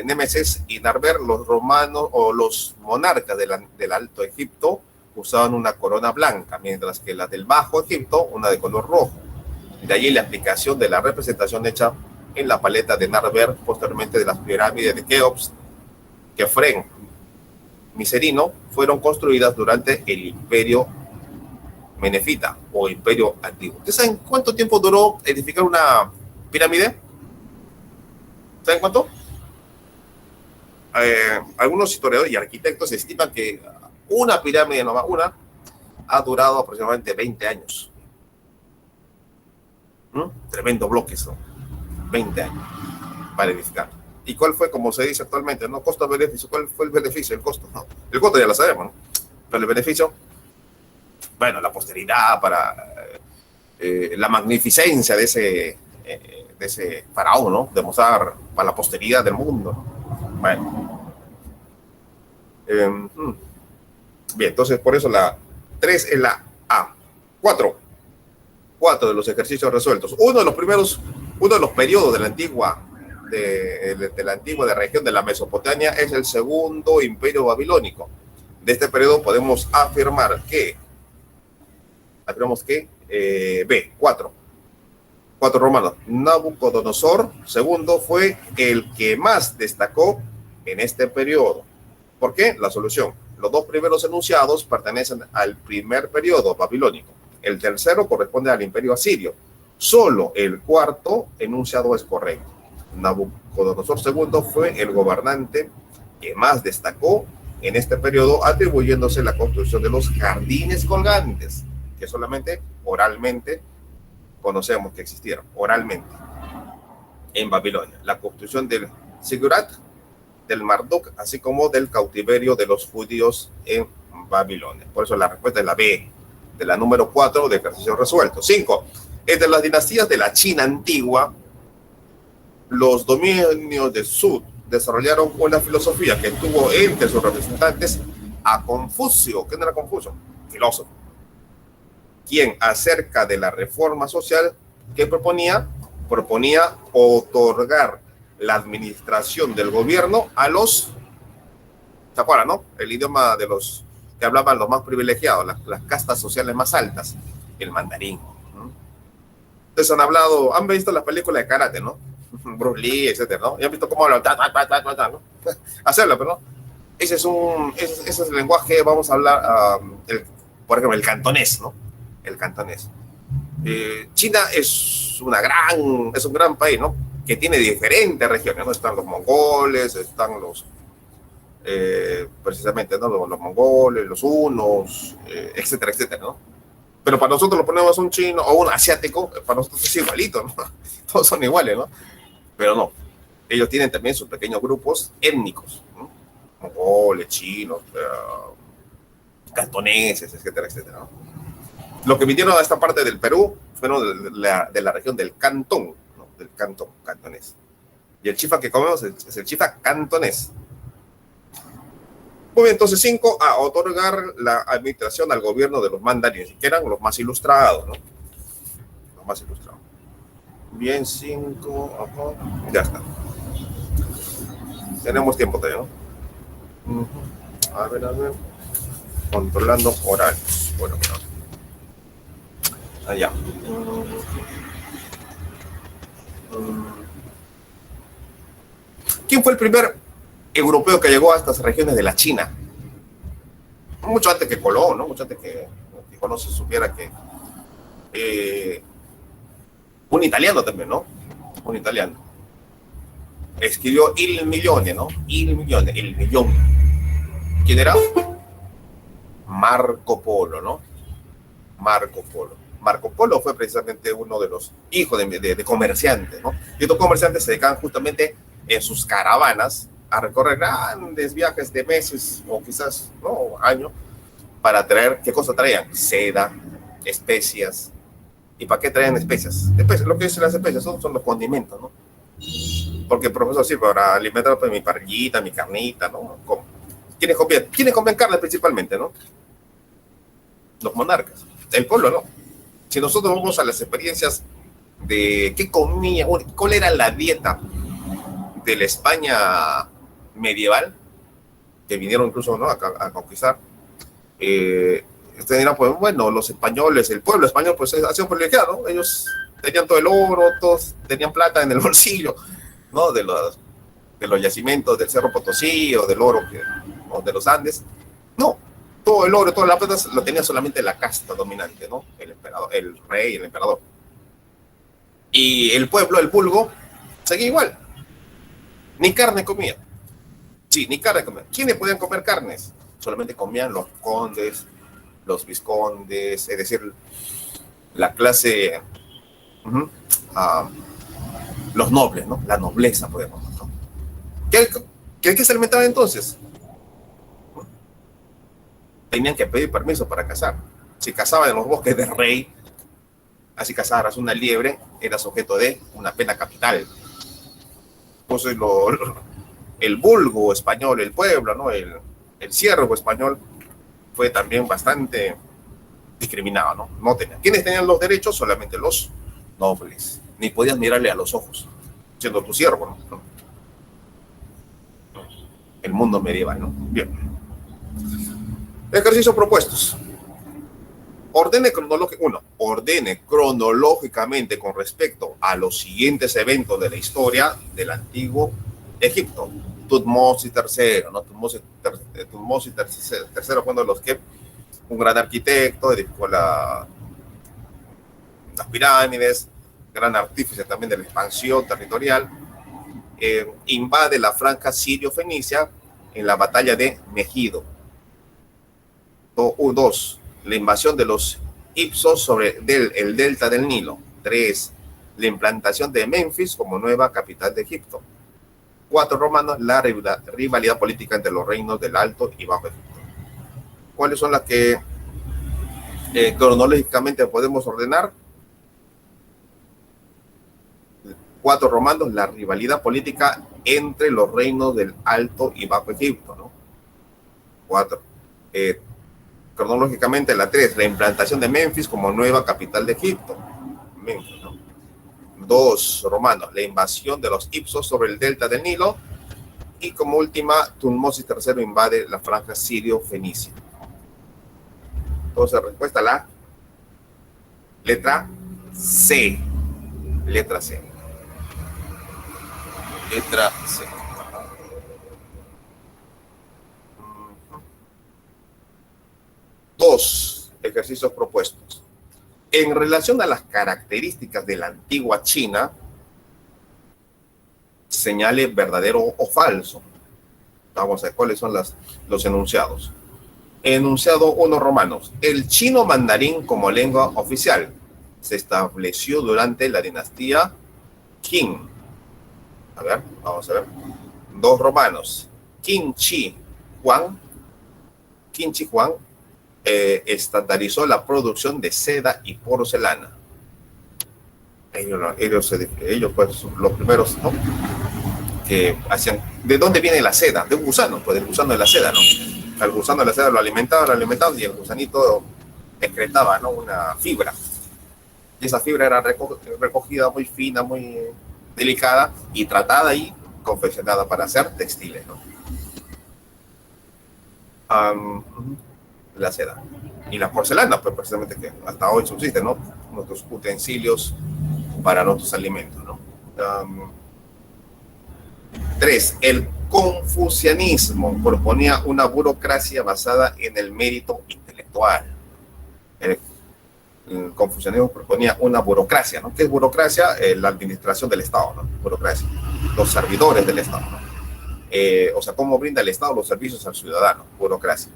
Nemesis y Narber, los romanos o los monarcas del Alto Egipto usaban una corona blanca, mientras que las del Bajo Egipto una de color rojo. De allí la aplicación de la representación hecha en la paleta de Narber, posteriormente de las pirámides de Keops, Kefren, Miserino, fueron construidas durante el Imperio Menefita o Imperio Antiguo. ¿Ustedes saben cuánto tiempo duró edificar una pirámide? ¿Saben cuánto? Algunos historiadores y arquitectos estiman que una pirámide, nomás una, ha durado aproximadamente 20 años. Tremendo bloques, ¿no? 20 años para edificar. ¿Y cuál fue, como se dice actualmente, no? Costo-beneficio. ¿Cuál fue el beneficio? El costo, ¿no? El costo ya lo sabemos, ¿no? Pero el beneficio, bueno, la posteridad, para la magnificencia de ese faraón, ¿no? Demostrar para la posteridad del mundo. Bueno. Bien, entonces por eso la 3 es la A. 4 de los ejercicios resueltos. Uno de los periodos de la antigua de región de la Mesopotamia es el segundo imperio babilónico. De este periodo podemos afirmar que B, 4 romanos. Nabucodonosor II fue el que más destacó en este periodo. ¿Por qué? La solución. Los 2 primeros enunciados pertenecen al primer periodo babilónico. El tercero corresponde al imperio asirio. Solo el 4º enunciado es correcto. Nabucodonosor II fue el gobernante que más destacó en este periodo, atribuyéndose la construcción de los jardines colgantes, que solamente oralmente conocemos que existieron, oralmente, en Babilonia. La construcción del Zigurat, del Marduk, así como del cautiverio de los judíos en Babilonia. Por eso la respuesta es la B, de la número 4 de ejercicio resuelto. 5. Entre las dinastías de la China antigua, los dominios de Sud desarrollaron una filosofía que tuvo entre sus representantes a Confucio. ¿Quién era Confucio? Filósofo. Quien acerca de la reforma social que proponía otorgar la administración del gobierno a los, ¿se acuerdan, no? El idioma de los que hablaban los más privilegiados, las castas sociales más altas, el mandarín. Entonces han visto las películas de karate, ¿no? Bruce Lee, etcétera, ¿no? Y han visto cómo hablan, ¿no? Hacerlo, pero no. Ese es el lenguaje, vamos a hablar, por ejemplo, el cantonés, ¿no? El cantonés. China es un gran país, ¿no? Que tiene diferentes regiones, ¿no? Están los mongoles, están los, precisamente, ¿no? Los mongoles, los hunos, etcétera, etcétera, ¿no? Pero para nosotros lo ponemos un chino o un asiático, para nosotros es igualito, ¿no? Todos son iguales, ¿no? Pero no, ellos tienen también sus pequeños grupos étnicos, ¿no? Mongoles, chinos, cantoneses, etcétera, etcétera, ¿no? Los que vinieron a esta parte del Perú fueron de la región del Cantón, ¿no? Del Cantón, cantonés. Y el chifa que comemos es el chifa cantonés. Muy bien, entonces 5, a otorgar la administración al gobierno de los mandarines, que eran los más ilustrados, ¿no? Los más ilustrados. Bien, 5, ya está. Tenemos tiempo todavía, ¿no? A ver. Controlando horarios. Bueno. Allá. ¿Quién fue el primer europeo que llegó a estas regiones de la China? Mucho antes que Colón, ¿no? Mucho antes que Colón se supiera que un italiano también, ¿no? Un italiano. Escribió Il Milione, ¿no? Il millón. ¿Quién era? Marco Polo, ¿no? Marco Polo fue precisamente uno de los hijos de comerciantes, ¿no? Y estos comerciantes se dedicaban justamente en sus caravanas a recorrer grandes viajes de meses o quizás, ¿no? Años, para traer, ¿qué cosa traían? Seda, especias. ¿Y para qué traían especias? Lo que dicen las especias son los condimentos, ¿no? Porque, profesor, sí, para alimentar pues, mi parrillita, mi carnita, ¿no? ¿Quiénes comen carne principalmente, no? Los monarcas. El pueblo, no. Si nosotros vamos a las experiencias de qué comía, cuál era la dieta de la España medieval, que vinieron incluso, ¿no? a conquistar, dirán, pues bueno, los españoles, el pueblo español, pues ha sido privilegiado, ¿no? Ellos tenían todo el oro, todos tenían plata en el bolsillo, ¿no? De los yacimientos del Cerro Potosí o del oro ¿no? de los Andes. No, todo el oro, toda la plata lo tenía solamente la casta dominante, ¿no? El emperador, el rey, el emperador. Y el pueblo, el vulgo, seguía igual. Ni carne comía. Sí, ni carne comía. ¿Quiénes podían comer carnes? Solamente comían los condes, los vizcondes, es decir, la clase, los nobles, ¿no? La nobleza, podemos, ¿no? ¿Qué se alimentaban entonces? Tenían que pedir permiso para cazar. Si cazaban en los bosques del rey, así cazaras una liebre, eras objeto de una pena capital. Entonces el vulgo español, el pueblo, ¿no? El siervo español fue también bastante discriminado, ¿no? No tenían. ¿Quiénes tenían los derechos? Solamente los nobles. Ni podías mirarle a los ojos, siendo tu siervo, ¿no? El mundo medieval, ¿no? Bien. Ejercicios propuestos. Ordene cronológicamente con respecto a los siguientes eventos de la historia del antiguo Egipto. Tutmosis III, ¿no? Tutmosis III fue uno de los que, un gran arquitecto, edificó las pirámides, gran artífice también de la expansión territorial. invade la franja sirio-fenicia en la batalla de Megido. 2. La invasión de los Hicsos sobre el delta del Nilo. 3. La implantación de Memphis como nueva capital de Egipto. 4. Romanos, la rivalidad política entre los reinos del Alto y Bajo Egipto. ¿Cuáles son las que cronológicamente podemos ordenar? 4. Romanos, la rivalidad política entre los reinos del Alto y Bajo Egipto, ¿no? 4. Cronológicamente la 3, la implantación de Memphis como nueva capital de Egipto. Memphis, ¿no? 2. Romanos, la invasión de los Hicsos sobre el delta del Nilo. Y como última, Tutmosis III invade la franja sirio-fenicia. Entonces, respuesta a la letra C. Letra C. Letra C. Dos ejercicios propuestos. En relación a las características de la antigua China, señale verdadero o falso. Vamos a ver cuáles son los enunciados. Enunciado 1, Romanos. El chino mandarín como lengua oficial se estableció durante la dinastía Qing. A ver, vamos a ver. 2, Romanos. Qin Shi Huang estandarizó la producción de seda y porcelana. Ellos pues, los primeros, ¿no?, que hacían. ¿De dónde viene la seda? De un gusano, pues del gusano de la seda, ¿no? Al gusano de la seda lo alimentaban y el gusanito excretaba, ¿no?, una fibra. Y esa fibra era recogida muy fina, muy delicada y tratada y confeccionada para hacer textiles, ¿no? La seda. Y la porcelana, pues precisamente que hasta hoy subsisten, ¿no?, nuestros utensilios para nuestros alimentos, ¿no? 3. El confucianismo proponía una burocracia basada en el mérito intelectual. El confucianismo proponía una burocracia, ¿no? ¿Qué es burocracia? La administración del Estado, ¿no? Burocracia. Los servidores del Estado, ¿no? O sea, cómo brinda el Estado los servicios al ciudadano. Burocracia.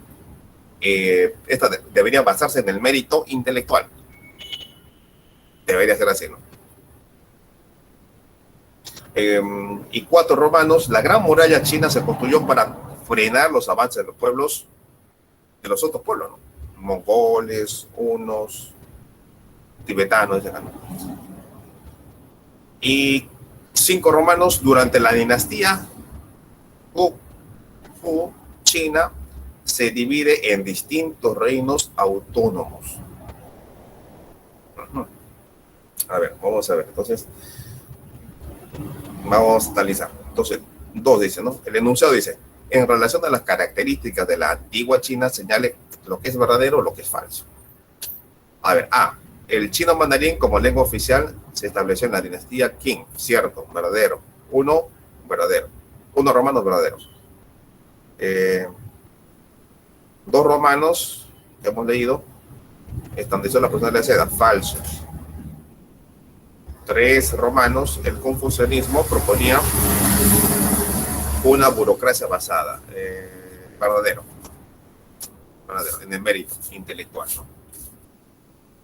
Esta debería basarse en el mérito intelectual. Debería ser así, ¿no? Y 4, Romanos. La gran muralla china se construyó para frenar los avances de los pueblos, de los otros pueblos, ¿no? Mongoles, hunos, tibetanos, etc., ¿no? Y 5, Romanos. Durante la dinastía Hu, China se divide en distintos reinos autónomos. A ver, vamos a ver. Entonces, vamos a analizar. Entonces, 2 dice, ¿no? El enunciado dice: en relación a las características de la antigua China, señale lo que es verdadero o lo que es falso. A ver, A. El chino mandarín como lengua oficial se estableció en la dinastía Qing. Cierto, verdadero. 1, verdadero. 1, Romanos, verdaderos. 2, Romanos, que hemos leído, estableció la producción de la seda. Falsos. 3, Romanos, el confucianismo proponía una burocracia basada. Verdadero, en el mérito intelectual, ¿no?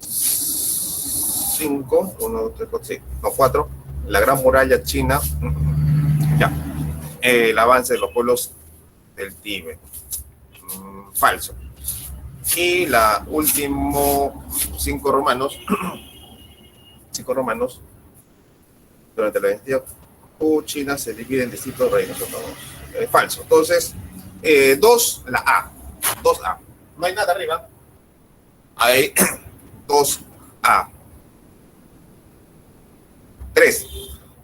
5, 1, 2, 3, 4, sí, no, 4, la gran muralla china, ya, el avance de los pueblos del Tíbet, falso. Y la último, 5, Romanos, 5 Romanos, durante la dinastía China se divide en distintos reinos, falso. Entonces, 2, la A, 2A, no hay nada arriba, hay 2A. 3.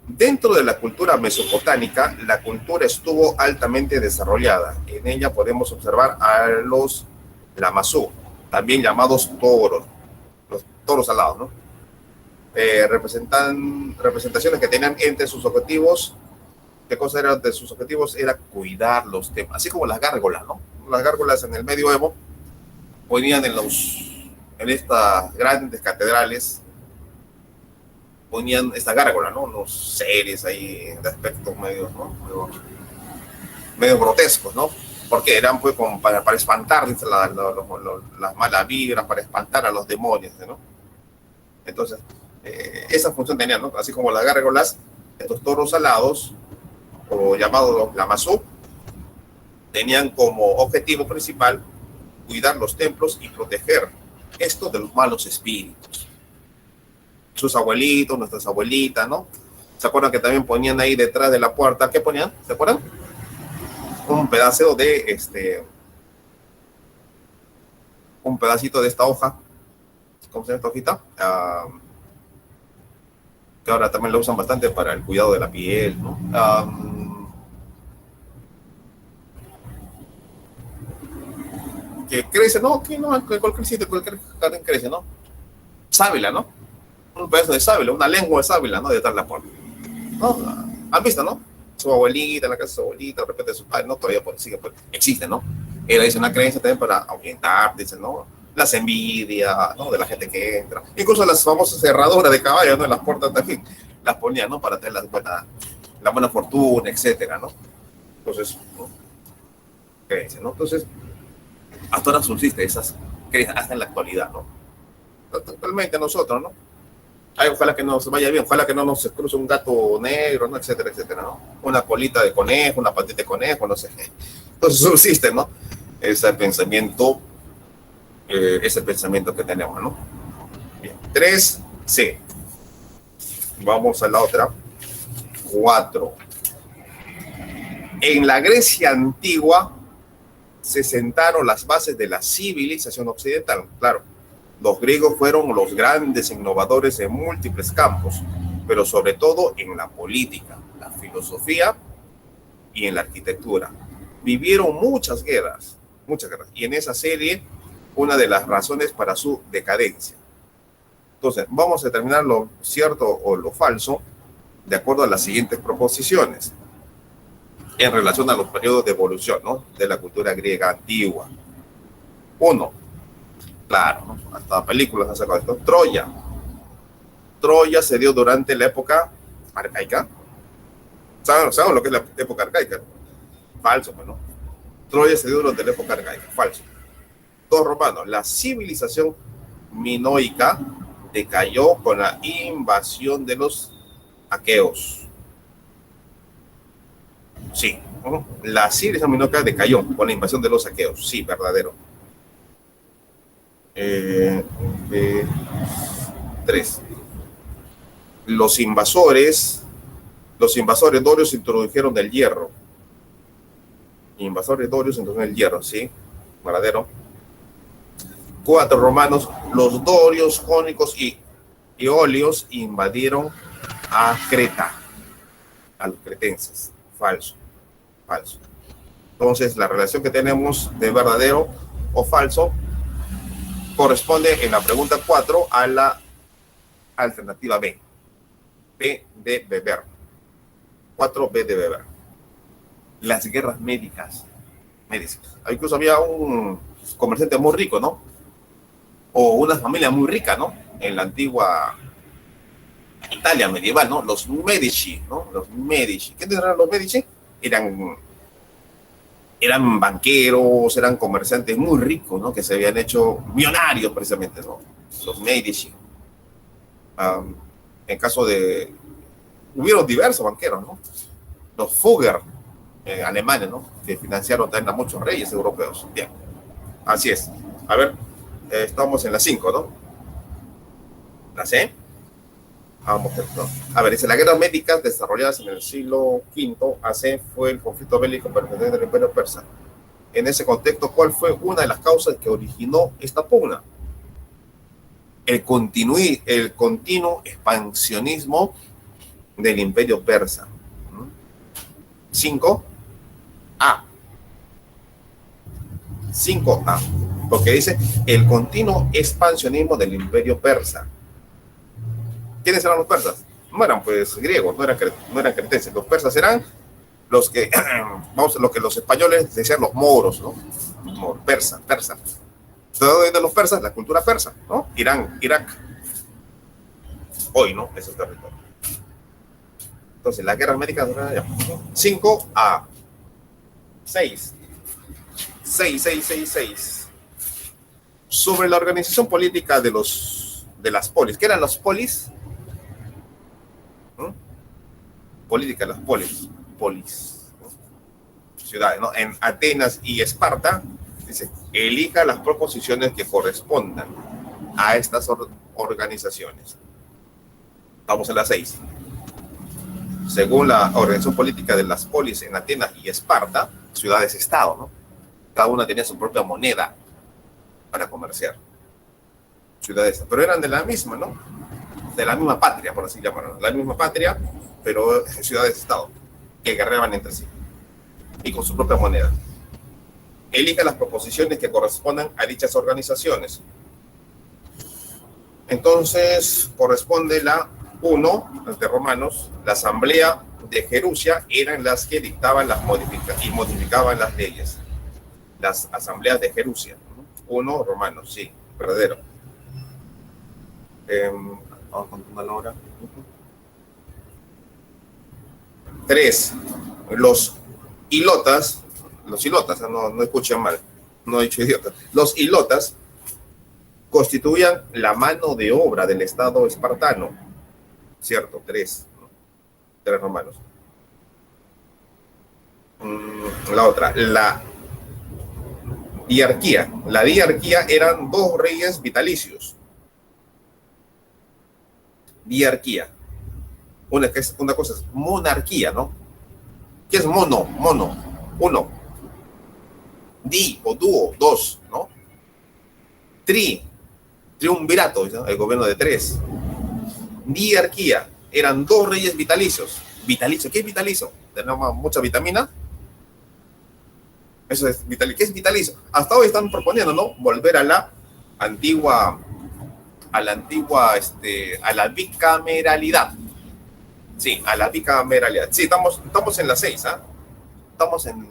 Dentro de la cultura mesopotámica, la cultura estuvo altamente desarrollada. En ella podemos observar a los Lamassu, también llamados toros, los toros alados, ¿no? Representaciones que tenían entre sus objetivos. ¿Qué cosa era de sus objetivos? Era cuidar los temas, así como las gárgolas, ¿no? Las gárgolas en el medioevo ponían en estas grandes catedrales ponían esta gárgola, ¿no? Unos seres ahí de aspecto medio, ¿no? medio grotescos, ¿no? Porque eran pues como para espantar las malas vibras, para espantar a los demonios, ¿no? Entonces, esa función tenían, ¿no? Así como las gárgolas, estos toros alados, o llamados lamazú, tenían como objetivo principal cuidar los templos y proteger esto de los malos espíritus. Sus abuelitos, nuestras abuelitas, ¿no? ¿Se acuerdan que también ponían ahí detrás de la puerta? ¿Qué ponían? ¿Se acuerdan? Un pedazo de un pedacito de esta hoja. ¿Cómo se llama esta hojita? Que ahora también lo usan bastante para el cuidado de la piel, ¿no? Que crece, ¿no? Que no, cualquier sitio, cualquier jardín crece, ¿no? Sábila, ¿no? Un pedazo de sábila, una lengua de sábila, ¿no? Detrás de la puerta, ¿no? ¿Han visto, no? Su abuelita, en la casa de su abuelita, de repente de su padre, ¿no? Todavía sigue, pues, existe, ¿no? Era, dice, una creencia también para ahuyentar, dice, ¿no? Las envidias, ¿no? De la gente que entra. Incluso las famosas cerraduras de caballo, ¿no? En las puertas también las ponían, ¿no? Para tener la buena fortuna, etcétera, ¿no? Entonces, ¿no? Creencia, ¿no? Entonces, hasta ahora subsiste esas creencias, hasta en la actualidad, ¿no? Totalmente nosotros, ¿no? Ay, ojalá que nos vaya bien, ojalá que no nos cruce un gato negro, ¿no? Etcétera, etcétera, ¿no? Una colita de conejo, una patita de conejo, no sé. Entonces subsiste, ¿no? Ese pensamiento que tenemos, ¿no? Bien. 3C. Vamos a la otra. 4. En la Grecia antigua se sentaron las bases de la civilización occidental. Claro, los griegos fueron los grandes innovadores en múltiples campos, pero sobre todo en la política, la filosofía y en la arquitectura. Vivieron muchas guerras, y en esa serie, una de las razones para su decadencia. Entonces, vamos a determinar lo cierto o lo falso de acuerdo a las siguientes proposiciones en relación a los periodos de evolución, ¿no? De la cultura griega antigua. 1. Claro, ¿no? Hasta películas han sacado esto. Troya. Troya se dio durante la época arcaica. ¿Saben lo que es la época arcaica? Falso, pues, ¿no? Troya se dio durante la época arcaica. Falso. 2. Romanos. La civilización minoica decayó con la invasión de los aqueos. Sí, ¿no? La civilización minoica decayó con la invasión de los aqueos. Sí, verdadero. 3. Los invasores dorios introdujeron el hierro. Invasores dorios introdujeron el hierro, sí, verdadero. 4. Romanos, los dorios, jónicos y eolios invadieron a Creta, a los cretenses. Falso. Entonces, la relación que tenemos de verdadero o falso corresponde en la pregunta 4 a la alternativa B. B de beber. 4B de beber. Las guerras médicas. Incluso había un comerciante muy rico, ¿no? O una familia muy rica, ¿no? En la antigua Italia medieval, ¿no? Los Medici, ¿no? Los Medici. ¿Quiénes eran los Medici? Eran banqueros, eran comerciantes muy ricos, ¿no? Que se habían hecho millonarios precisamente, ¿no? Los Medici. En caso de... Hubieron diversos banqueros, ¿no? Los Fugger, alemanes, ¿no? Que financiaron también a muchos reyes europeos. Bien, así es. A ver, estamos en la 5, ¿no? ¿La C? Vamos, ¿no? A ver, dice, las guerras médicas desarrolladas en el siglo V AC fue el conflicto bélico permanente del Imperio Persa. En ese contexto, ¿cuál fue una de las causas que originó esta pugna? El continuo expansionismo del Imperio Persa. 5A. 5A. Porque dice el continuo expansionismo del Imperio Persa. ¿Quiénes eran los persas? No eran pues griegos, no eran cretenses. Los persas eran los que, lo que los españoles decían los moros, ¿no? Persa. ¿De dónde vienen los persas? La cultura persa, ¿no? Irán, Irak. hoy, ¿no? Esos territorios. Entonces, la guerra médica, 5-6. 6. Sobre la organización política de las polis. ¿Qué eran los polis? Política, las polis. Ciudades, ¿no? En Atenas y Esparta, dice, elija las proposiciones que correspondan a estas organizaciones. Vamos a las 6. Según la organización política de las polis en Atenas y Esparta, ciudades-estado, ¿no? Cada una tenía su propia moneda para comerciar. Ciudades, pero eran de la misma, ¿no? De la misma patria, por así llamarlo. La misma patria, pero ciudades-estado, que guerreaban entre sí y con su propia moneda. Elija las proposiciones que correspondan a dichas organizaciones. Entonces, corresponde la 1, de Romanos, la asamblea de Jerusalén eran las que dictaban y modificaban las leyes. Las asambleas de Jerusalén. 1, Romanos, sí, verdadero. Vamos a continuar ahora. 3, los hilotas, no escuchen mal, no he dicho idiota. Los hilotas constituían la mano de obra del Estado espartano. Cierto, 3 Romanos. La otra, la diarquía. La diarquía eran 2 reyes vitalicios. Diarquía. Una cosa es monarquía, ¿no? ¿Qué es mono? 1. Di o dúo, 2, ¿no? Triunvirato, ¿no? El gobierno de 3. Diarquía, eran 2 reyes vitalicios. ¿Qué es vitalicio? Tenemos mucha vitamina. Eso es vitalicio. ¿Qué es vitalicio? Hasta hoy están proponiendo, ¿no? Volver a la bicameralidad. Sí, a la bicameralidad. Sí, estamos en la 6, ¿ah? Estamos en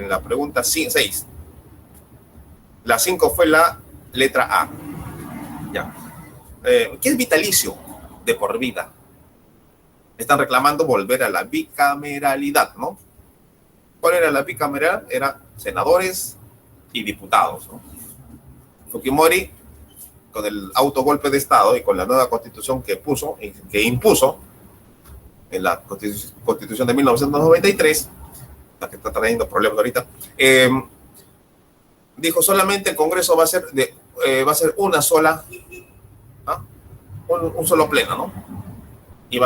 la pregunta 6. La 5 fue la letra A. Ya. ¿Qué es vitalicio? De por vida. Están reclamando volver a la bicameralidad, ¿no? ¿Cuál era la bicameralidad? Era senadores y diputados, ¿no? Fujimori, con el autogolpe de Estado y con la nueva constitución que impuso en la constitución de 1993, la que está trayendo problemas ahorita, dijo solamente el Congreso va a ser una sola, un solo pleno, ¿no? Y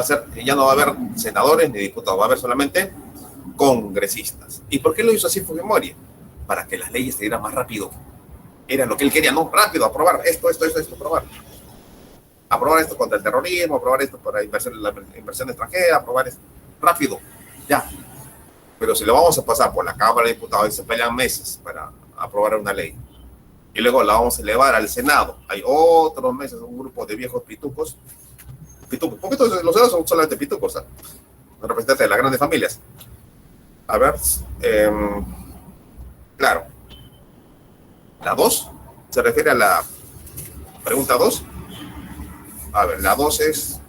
ya no va a haber senadores ni diputados, va a haber solamente congresistas. ¿Y por qué lo hizo así Fujimori? Para que las leyes se dieran más rápido. Era lo que él quería, ¿no? Rápido, aprobar esto, aprobar esto contra el terrorismo, aprobar esto para la inversión extranjera, aprobar esto. Rápido, ya. Pero si lo vamos a pasar por la Cámara de Diputados y se pelean meses para aprobar una ley, y luego la vamos a elevar al Senado, hay otros meses, un grupo de viejos pitucos, porque todos los senadores son solamente pitucos, ¿eh? Representantes de las grandes familias. A ver, claro. La 2 se refiere a la pregunta 2. A ver, la 2 es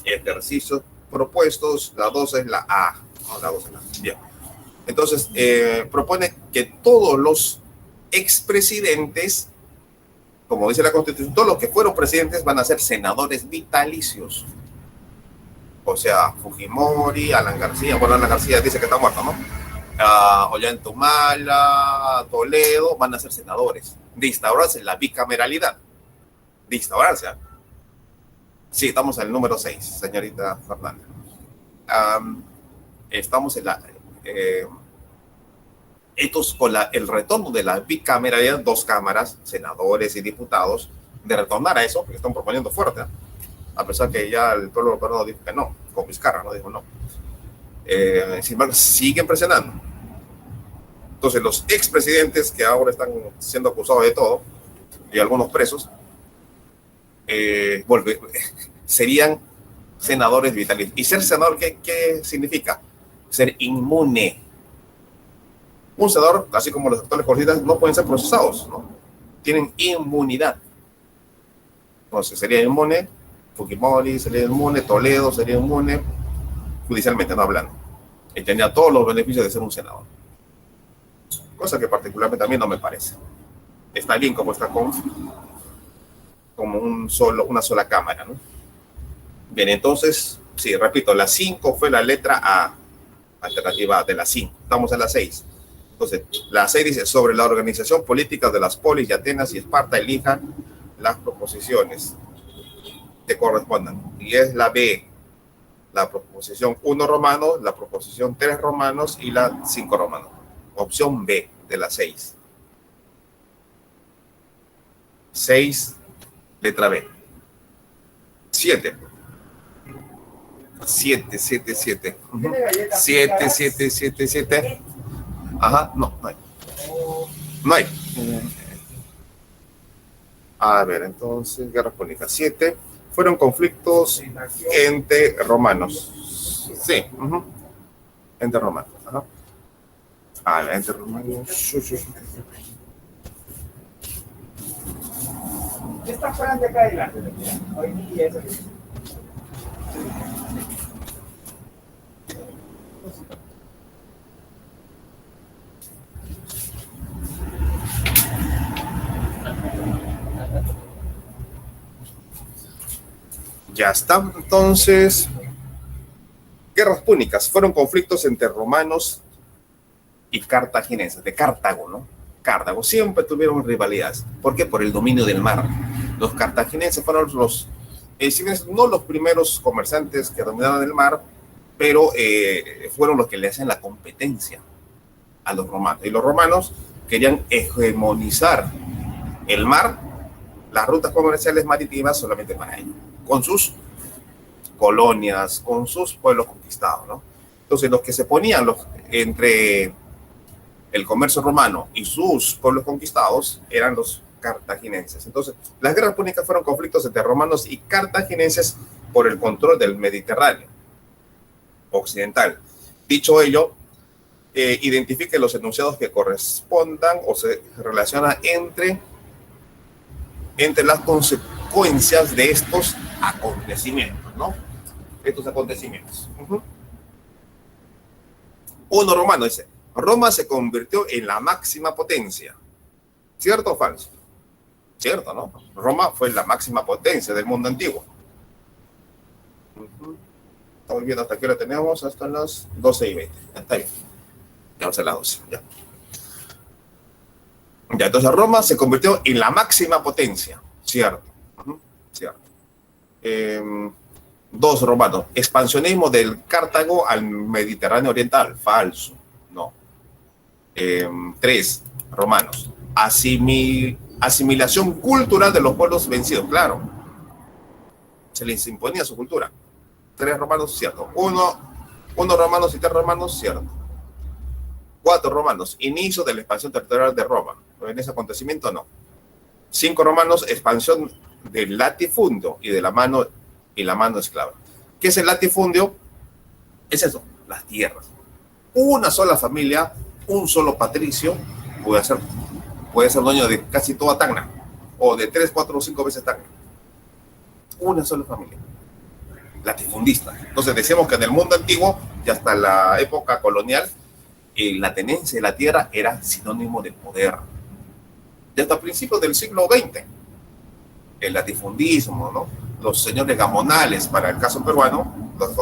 ejercicios propuestos, la 2 es la A. No, la 2 es la A. Bien. Entonces, propone que todos los expresidentes, como dice la Constitución, todos los que fueron presidentes van a ser senadores vitalicios. O sea, Fujimori, Alan García dice que está muerto, ¿no? Ollantumala, Toledo, van a ser senadores. De instaurarse la bicameralidad. De instaurarse. Sí, estamos en el número 6, señorita Fernández. Estamos en la... estos con el retorno de la bicameralidad, 2 cámaras, senadores y diputados, de retornar a eso, porque están proponiendo fuerte, ¿eh? A pesar que ya el pueblo peruano dijo que no, con Vizcarra, ¿no? Dijo no. Sin embargo, siguen presionando. Entonces, los expresidentes que ahora están siendo acusados de todo, y algunos presos, serían senadores vitalicios. ¿Y ser senador qué significa? Ser inmune. Un senador, así como los actuales congresistas, no pueden ser procesados, ¿no? Tienen inmunidad. Entonces sería inmune, Fujimori sería inmune, Toledo sería inmune, judicialmente no hablando. Y tenía todos los beneficios de ser un senador. Cosa que particularmente a mí no me parece. Está bien como está como una sola cámara, ¿no? Bien, entonces, sí, repito, la 5 fue la letra A, alternativa de la 5. Estamos en la 6. Entonces, la 6 dice, sobre la organización política de las polis y Atenas y Esparta, elijan las proposiciones que correspondan. Y es la B, la proposición 1 romanos, la proposición 3 romanos y la 5 romanos. Opción B de la 6. 6, letra B. 7. 7, 7, 7. 7, 7, 7, 7. Ajá, no hay. No hay. A ver, entonces, guerra púnica. 7. Fueron conflictos entre romanos. Sí. Entre romanos. Ajá. A ver, entre romanos. Está fuera de acá adelante. Hoy día es así. Ya está. Entonces, guerras púnicas fueron conflictos entre romanos y cartagineses, de Cartago, ¿no? Cartago siempre tuvieron rivalidades. ¿Por qué? Por el dominio del mar. Los cartagineses fueron no los primeros comerciantes que dominaron el mar, pero fueron los que le hacen la competencia a los romanos. Y los romanos querían hegemonizar el mar, las rutas comerciales marítimas solamente para ellos, con sus colonias, con sus pueblos conquistados, ¿no? Entonces, los que se ponían entre el comercio romano y sus pueblos conquistados eran los cartagineses. Entonces, las guerras púnicas fueron conflictos entre romanos y cartagineses por el control del Mediterráneo occidental. Dicho ello, identifique los enunciados que correspondan o se relacionan entre las consecuencias de estos acontecimientos, ¿no? Estos acontecimientos. Uno romano dice, Roma se convirtió en la máxima potencia. ¿Cierto o falso? Cierto, ¿no? Roma fue la máxima potencia del mundo antiguo. Estamos viendo hasta qué hora tenemos, hasta las 12:20. Está bien. Vamos a las 12. Ya. Ya, entonces Roma se convirtió en la máxima potencia. Cierto. Cierto. 2 romanos. Expansionismo del Cartago al Mediterráneo Oriental. Falso. No. 3 romanos. Asimilación cultural de los pueblos vencidos. Claro. Se les imponía su cultura. 3 romanos, cierto. 1 romanos y 3 romanos, cierto. 4 romanos. Inicio de la expansión territorial de Roma. En ese acontecimiento, no. 5 romanos. Expansión del latifundio y de la mano esclava. ¿Qué es el latifundio? Es eso, las tierras. Una sola familia, un solo patricio puede ser dueño de casi toda Tacna, o de 3, 4 o 5 veces Tacna. Una sola familia. Latifundista. Entonces decíamos que en el mundo antiguo y hasta la época colonial, la tenencia de la tierra era sinónimo de poder. Y hasta principios del siglo XX, el latifundismo, ¿no? Los señores gamonales, para el caso peruano, los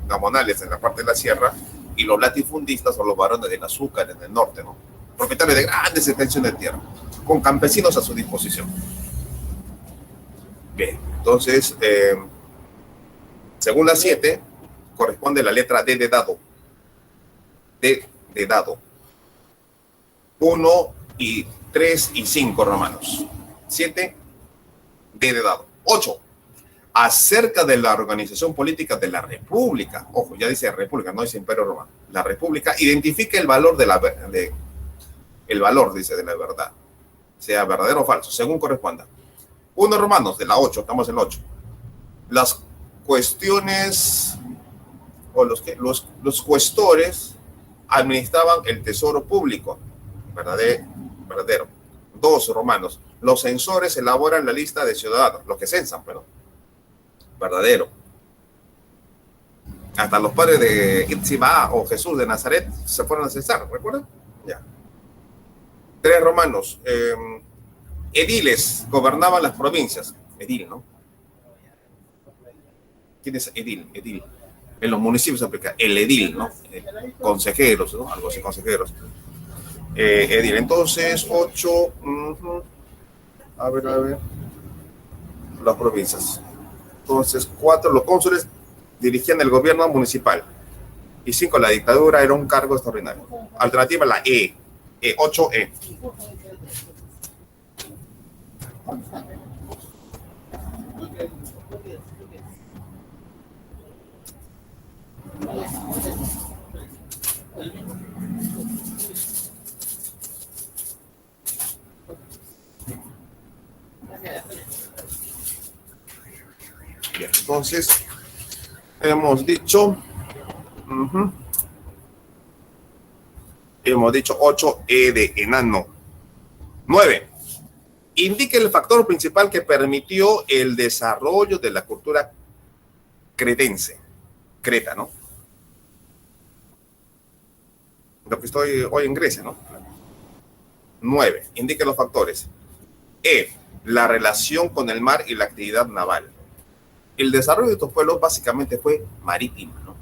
gamonales en la parte de la sierra, y los latifundistas son los varones del azúcar en el norte, ¿no? Propietarios de grandes extensiones de tierra, con campesinos a su disposición. Bien, entonces, según la 7, corresponde la letra D de dado. D de dado. 1 y 3 y 5 romanos. 7, D de dado. 8. Acerca de la organización política de la República. Ojo, ya dice República, no dice Imperio Romano. La República identifica el valor el valor, dice, de la verdad. Sea verdadero o falso, según corresponda. 1 romanos, de la 8, estamos en el 8. Las cuestiones o los cuestores administraban el tesoro público. Verdadero. 2 romanos. Los censores elaboran la lista de ciudadanos, los que censan, pero verdadero. Hasta los padres de Itzibá o Jesús de Nazaret se fueron a censar, ¿recuerdan? Ya. 3 romanos. Ediles gobernaban las provincias. Edil, ¿no? ¿Quién es edil? Edil. En los municipios se aplica el edil, ¿no? Consejeros, ¿no? Algo así, consejeros. Edil. Entonces, 8. A ver. Las provincias. Entonces, 4, los cónsules dirigían el gobierno municipal. Y 5, la dictadura era un cargo extraordinario. Alternativa, la E. 8E. Bien, entonces hemos dicho 8E de enano. 9. Indique el factor principal que permitió el desarrollo de la cultura cretense. Creta, ¿no? Lo que estoy hoy en Grecia, ¿no? 9. Indique los factores. La relación con el mar y la actividad naval. El desarrollo de estos pueblos básicamente fue marítimo, ¿no?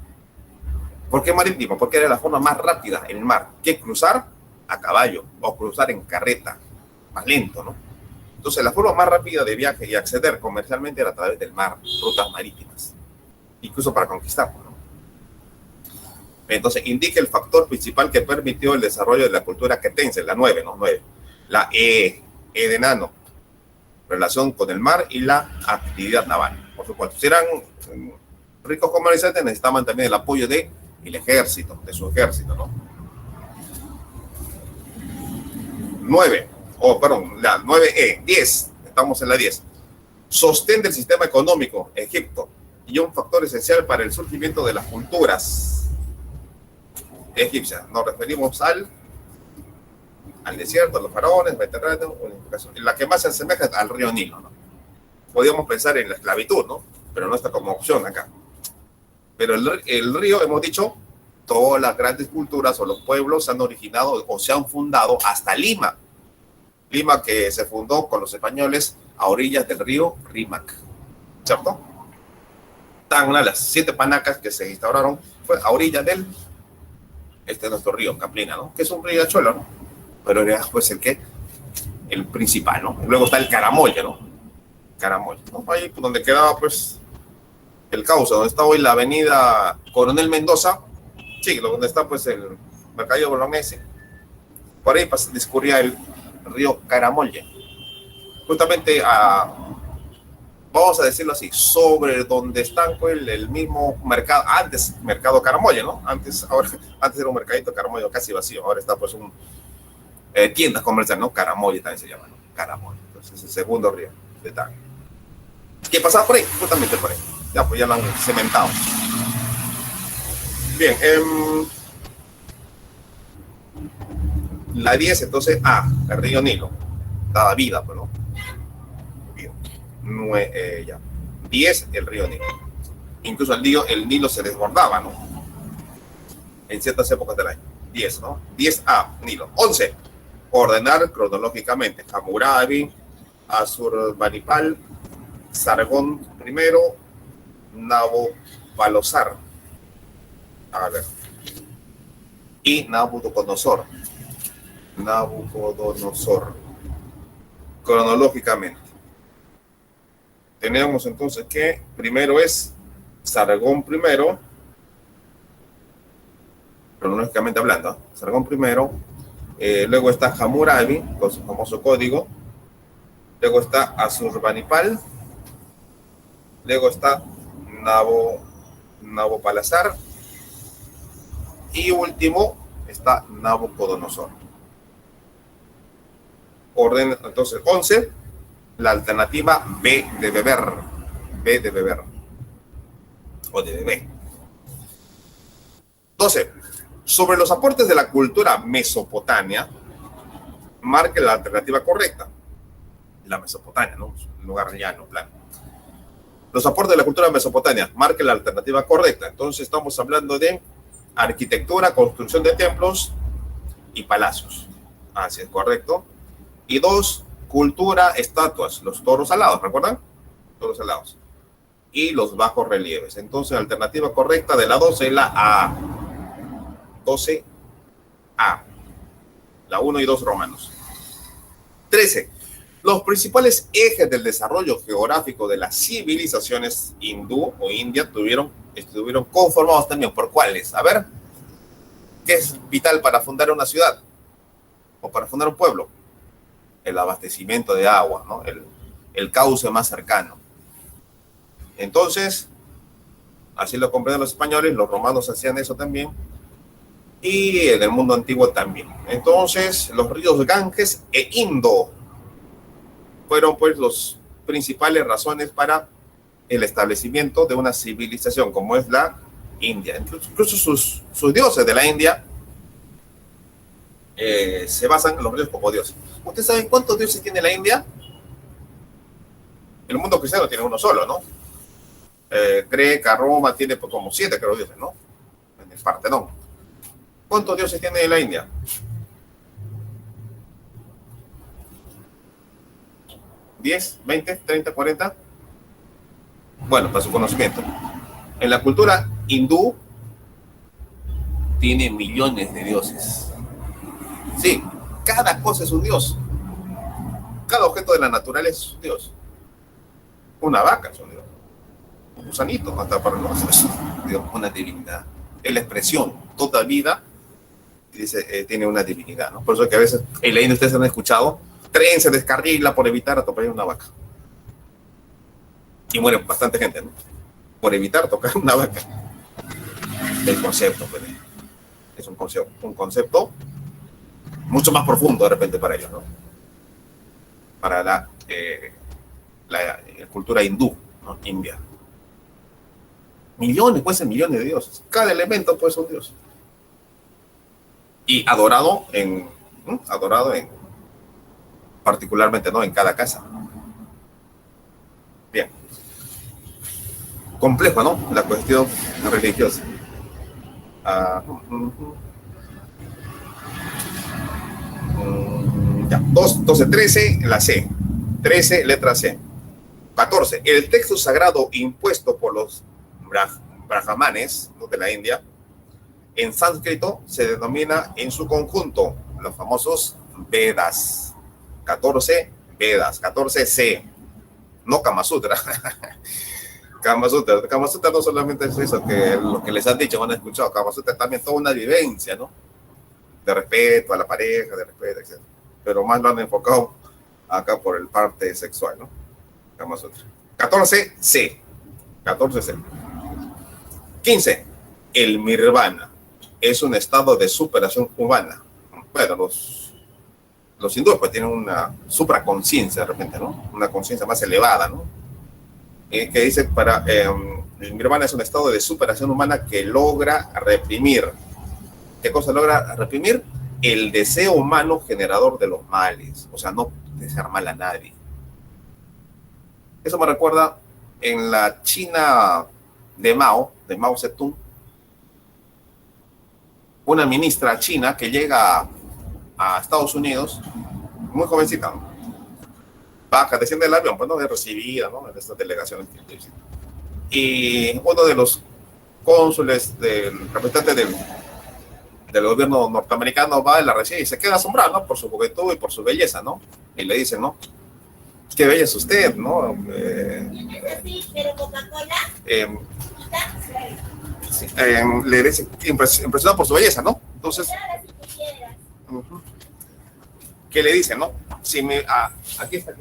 ¿Por qué marítimo? Porque era la forma más rápida en el mar que cruzar a caballo o cruzar en carreta, más lento, ¿no? Entonces, la forma más rápida de viaje y acceder comercialmente era a través del mar, rutas marítimas, incluso para conquistar, ¿no? Entonces, indique el factor principal que permitió el desarrollo de la cultura cretense, la 9, ¿no? 9. La E de enano, relación con el mar y la actividad naval. Por supuesto, si eran ricos comerciantes, necesitaban también el apoyo del ejército, de su ejército, ¿no? 9. La 9E, 10, estamos en la 10. Sostén del sistema económico, Egipto, y un factor esencial para el surgimiento de las culturas egipcias. Nos referimos al desierto, a los faraones, Mediterráneo, la que más se asemeja al río Nilo, ¿no? Podríamos pensar en la esclavitud, ¿no? Pero no está como opción acá. Pero el río, hemos dicho, todas las grandes culturas o los pueblos se han originado o se han fundado hasta Lima. Lima, que se fundó con los españoles a orillas del río Rímac, ¿cierto? Una de las 7 panacas que se instauraron fue a orillas del nuestro río, Caplina, ¿no? Que es un riachuelo, ¿no? Pero era pues el principal, ¿no? Luego está el Caramolle, ¿no? Caramolle, ¿no? Ahí donde quedaba pues el cauce, donde está hoy la avenida Coronel Mendoza, sí, donde está pues el Mercadillo Bolognesi. Por ahí discurría el río Caramolle, justamente vamos a decirlo así, sobre donde está pues, el mismo mercado, antes mercado Caramolle, ¿no? Antes era un mercadito Caramolle casi vacío, ahora está pues tiendas comerciales, ¿no? Caramolle también se llama, ¿no? Caramolle, entonces es el segundo río de Tacna. ¿Qué pasaba por ahí? Justamente por ahí, ya pues ya lo han cementado. Bien, la 10, entonces, el río Nilo. Daba vida, pues, ¿no? Bien. 9, ya. 10, el río Nilo. Incluso el Nilo se desbordaba, ¿no? En ciertas épocas del año. 10, ¿no? 10A, Nilo. 11, ordenar cronológicamente. Hammurabi, Asurbanipal, Sargón I, Nabopolassar. A ver. Y Nabucodonosor. Cronológicamente. Tenemos entonces que primero es Sargón I, cronológicamente hablando, Sargón I, luego está Hammurabi con su famoso código, luego está Asurbanipal, luego está Nabopolassar y último está Nabucodonosor. Orden, entonces, 11, la alternativa B de beber. B de beber. O de bebé. 12. Sobre los aportes de la cultura mesopotamia, marque la alternativa correcta. la Mesopotamia, ¿no? Un lugar llano, plano. Los aportes de la cultura de Mesopotamia, marque la alternativa correcta. Entonces estamos hablando de arquitectura, construcción de templos y palacios. Así es, correcto. Y 2, cultura, estatuas, los toros alados, ¿recuerdan? Toros alados. Y los bajos relieves. Entonces, la alternativa correcta de la 12 es la A. 12A. La 1 y 2 romanos. 13. Los principales ejes del desarrollo geográfico de las civilizaciones hindú o india estuvieron conformados también por ¿cuáles? A ver, ¿qué es vital para fundar una ciudad o para fundar un pueblo? El abastecimiento de agua, ¿no? El cauce más cercano. Entonces, así lo comprenden los españoles, los romanos hacían eso también, y en el mundo antiguo también. Entonces, los ríos Ganges e Indo fueron pues las principales razones para el establecimiento de una civilización como es la India. Incluso sus dioses de la India se basan en los ríos como dioses. ¿Ustedes saben cuántos dioses tiene la India? El mundo cristiano tiene uno solo, ¿no? Greca, Roma tiene pues como 7, creo, dioses, ¿no? En el Partenón. ¿Cuántos dioses tiene la India? ¿10, 20, 30, 40? Bueno, para su conocimiento. En la cultura hindú tiene millones de dioses. Sí, cada cosa es un dios. Cada objeto de la naturaleza es un dios. Una vaca es un dios. Un gusanito, hasta para nosotros es un dios, una divinidad. Es la expresión. Toda vida tiene una divinidad, ¿no? Por eso que a veces en la India ustedes han escuchado, tren se descarrila por evitar atropellar una vaca. Y muere bastante gente, ¿no? Por evitar tocar una vaca. El concepto, pues, es un concepto mucho más profundo de repente para ellos, ¿no? Para la cultura hindú, ¿no? India. Millones, puede ser millones de dioses. Cada elemento puede ser un dios. Y adorado en particularmente, ¿no? En cada casa. Bien. Complejo, ¿no? La cuestión religiosa. Ya. 12, 13, la C. 13, letra C. 14. El texto sagrado impuesto por los brahmanes, ¿no? De la India, en sánscrito se denomina en su conjunto los famosos Vedas. 14 Vedas, 14C, no Kama Sutra. Kama Sutra no solamente es eso, que lo que les han dicho, han escuchado. Kama Sutra es también toda una vivencia, ¿no? De respeto a la pareja, de respeto, etc. Pero más lo han enfocado acá por el parte sexual, ¿no? Kama Sutra. 14C. 14C. 15. El nirvana es un estado de superación humana. Bueno, los hindúes pues tienen una supraconciencia de repente, ¿no? Una conciencia más elevada, ¿no? Que dice el nirvana es un estado de superación humana que logra reprimir. ¿Qué cosa logra reprimir? El deseo humano generador de los males. O sea, no desear mal a nadie. Eso me recuerda en la China de Mao Zedong, una ministra china que llega a Estados Unidos, muy jovencita, ¿no? Baja, desciende del avión, pues, ¿no? Es recibida, ¿no? En esta delegación. Y uno de los cónsules, del representante del gobierno norteamericano va y la recibe y se queda asombrado, ¿no? Por su juventud y por su belleza, ¿no? Y le dice, ¿no? Qué bella es usted, ¿no? ¿Pero Coca-Cola? Sí, le dice impresionado por su belleza, ¿no? Entonces, ¿qué le dice, no? Si me, aquí está.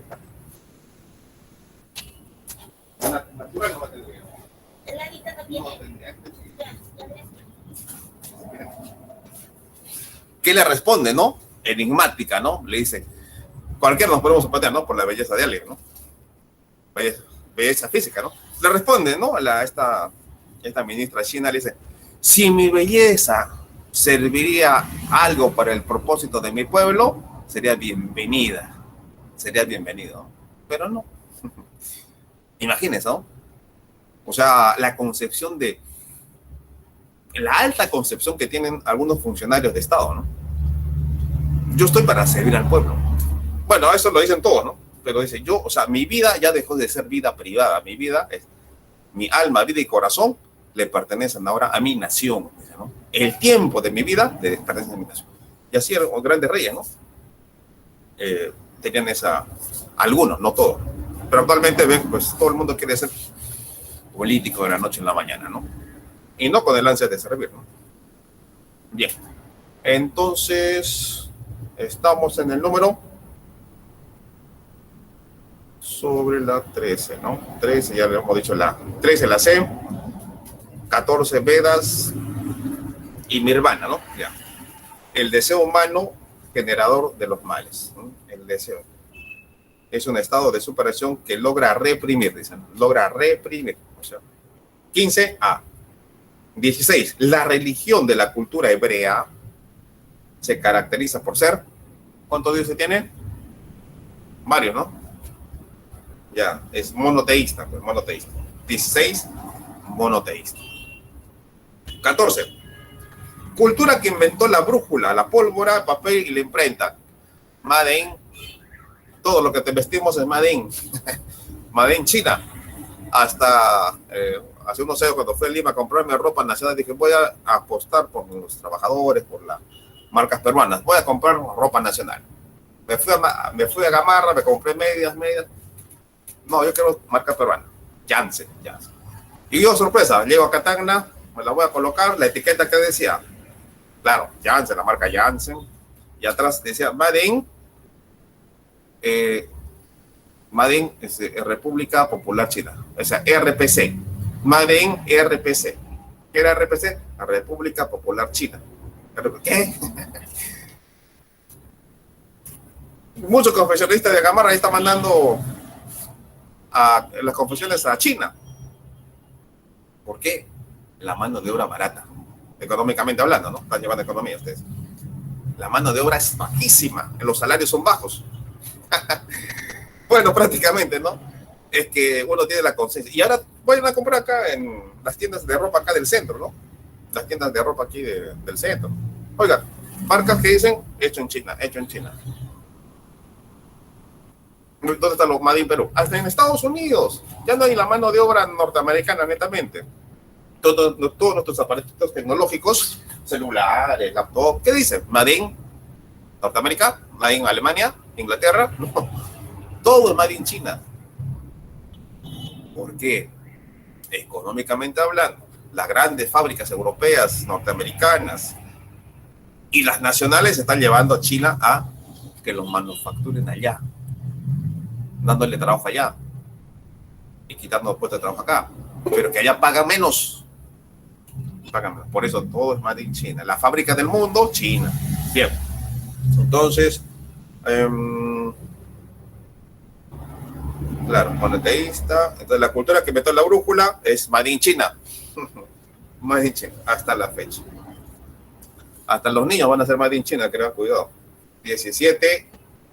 Natural no va a tener. ¿El ladito no tiene? ¿Qué le responde, no? Enigmática, ¿no? Le dice, cualquiera nos podemos sorprender, ¿no? Por la belleza de alguien, ¿no? Belleza física, ¿no? Le responde, ¿no? Esta ministra china le dice, si mi belleza serviría algo para el propósito de mi pueblo, sería bienvenida, sería bienvenido. pero no. Imagínense, ¿no? O sea, la concepción la alta concepción que tienen algunos funcionarios de Estado, ¿no? Yo estoy para servir al pueblo. Bueno, eso lo dicen todos, ¿no? Pero dice, yo, o sea, mi vida ya dejó de ser vida privada. Mi vida, mi alma, vida y corazón le pertenecen ahora a mi nación, ¿no? El tiempo de mi vida le pertenece a mi nación. Y así los grandes reyes, ¿no? Tenían algunos, no todos. Pero actualmente, pues todo el mundo quiere ser político de la noche en la mañana, ¿no? Y no con el ansia de servir, ¿no? Bien. Entonces, estamos en el número sobre la 13, ¿no? 13, ya le hemos dicho, la 13 la C, 14 Vedas y Nirvana, ¿no? Ya. El deseo humano generador de los males, ¿no? El deseo es un estado de superación que logra reprimir, dicen, logra reprimir. O sea, 15A. 16. La religión de la cultura hebrea se caracteriza por ser, ¿cuántos dioses tiene? Varios, ¿no? Ya, es monoteísta, pues monoteísta. 16, monoteísta. 14. Cultura que inventó la brújula, la pólvora, el papel y la imprenta. Made in. Todo lo que te vestimos es Made in. Made in China. Hasta hace unos años cuando fui a Lima a comprarme ropa nacional, dije, voy a apostar por los trabajadores, por las marcas peruanas. Voy a comprar ropa nacional. Me fui a Gamarra, me compré medias. No, yo quiero marca peruana. Janssen. Y yo, sorpresa, llego a Catagna, me la voy a colocar, la etiqueta que decía, claro, Janssen, la marca Janssen, y atrás decía Made in República Popular China, o sea, RPC, Made in RPC. ¿Qué era RPC? La República Popular China. ¿Qué? Muchos confesionistas de Gamarra ahí están mandando las confesiones a China. ¿Por qué? La mano de obra barata, económicamente hablando, ¿no? Están llevando economía ustedes. La mano de obra es bajísima, los salarios son bajos. Bueno, prácticamente, ¿no? Es que uno tiene la conciencia. Y ahora vayan a comprar acá en las tiendas de ropa acá del centro, ¿no? Las tiendas de ropa aquí del centro. Oiga, marcas que dicen hecho en China, hecho en China. ¿Dónde están los Made in Perú? Hasta en Estados Unidos. Ya no hay la mano de obra norteamericana, netamente. Todos nuestros aparatos tecnológicos, celulares, laptop, ¿qué dice? Made in Norteamérica, Made in Alemania, Inglaterra. No. Todo es Made in China. ¿Por qué? Económicamente hablando, las grandes fábricas europeas, norteamericanas y las nacionales están llevando a China a que los manufacturen allá, dándole trabajo allá y quitando puestos de trabajo acá, pero que allá pagan menos. Por eso todo es Made in China. La fábrica del mundo, China. Bien. Entonces, claro, monoteísta. Entonces, la cultura que inventó la brújula es Made in China. Made in China, hasta la fecha. Hasta los niños van a ser Made in China, creo, cuidado. 17,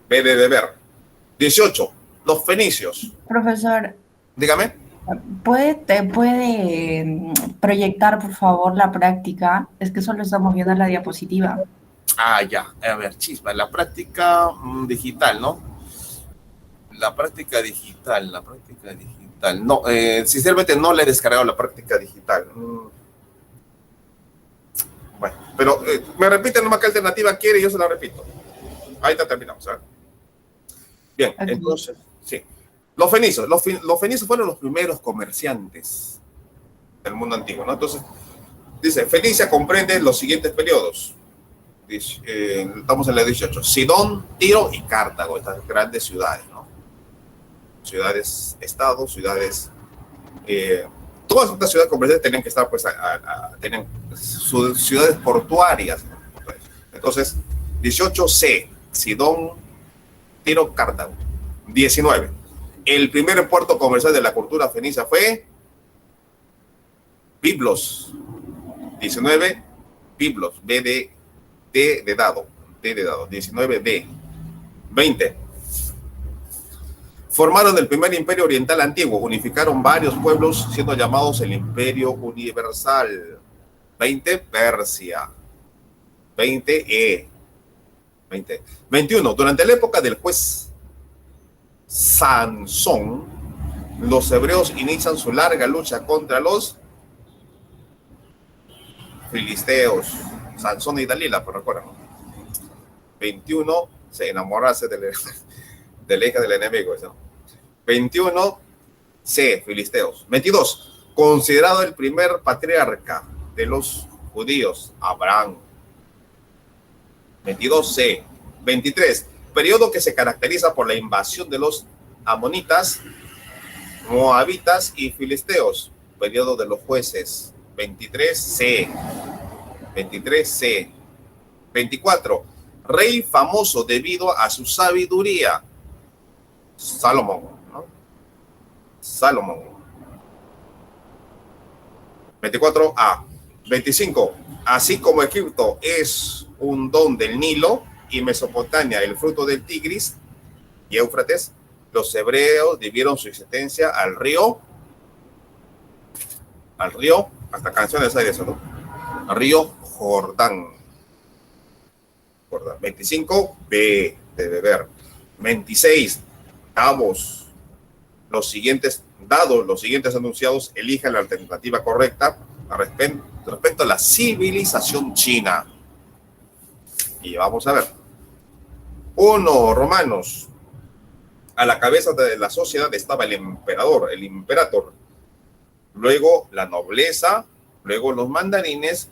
B de beber. 18, los fenicios. Profesor, Dígame. ¿puede proyectar, por favor, la práctica? Es que solo estamos viendo la diapositiva. Ah, ya. A ver, chispa. La práctica digital, ¿no? La práctica digital. No, sinceramente no le he descargado la práctica digital. Bueno, pero me repite nomás qué alternativa quiere y yo se la repito. Ahí está, terminamos, ¿sabes? Bien, okay. Entonces, sí. Los fenicios fueron los primeros comerciantes del mundo antiguo, ¿no? Entonces, dice, Fenicia comprende los siguientes periodos. Estamos en la 18. Sidón, Tiro y Cartago, estas grandes ciudades, ¿no? Ciudades, estados, ciudades... todas estas ciudades comerciantes tenían que estar, pues, tenían sus ciudades portuarias, ¿no? Entonces, 18C, Sidón, Tiro, Cartago. 19. El primer puerto comercial de la cultura fenicia fue Biblos. 19, Biblos, D de dado, 19B. 20. Formaron el primer imperio oriental antiguo, unificaron varios pueblos siendo llamados el Imperio Universal. 20, Persia. 20. 21. Durante la época del juez Sansón, los hebreos inician su larga lucha contra los filisteos. Sansón y Dalila, por recuerdan. 21, se enamorarse de la hija del enemigo. ¿No? 21, C, filisteos. 22, considerado el primer patriarca de los judíos, Abraham. 22C. 23. Periodo que se caracteriza por la invasión de los amonitas, moabitas y filisteos. Periodo de los jueces. 23C. 23C. 24. Rey famoso debido a su sabiduría. Salomón, ¿no? Salomón. 24A. 25. Así como Egipto es un don del Nilo y Mesopotamia el fruto del Tigris y Éufrates, los hebreos debieron su existencia al río, hasta canciones hay de eso, ¿no? Al río Jordán. 25, B, de beber. 26, dados los siguientes enunciados, elija la alternativa correcta respecto a la civilización china. Y vamos a ver. 1, Romanos. A la cabeza de la sociedad estaba el emperador, el imperator. Luego la nobleza, luego los mandarines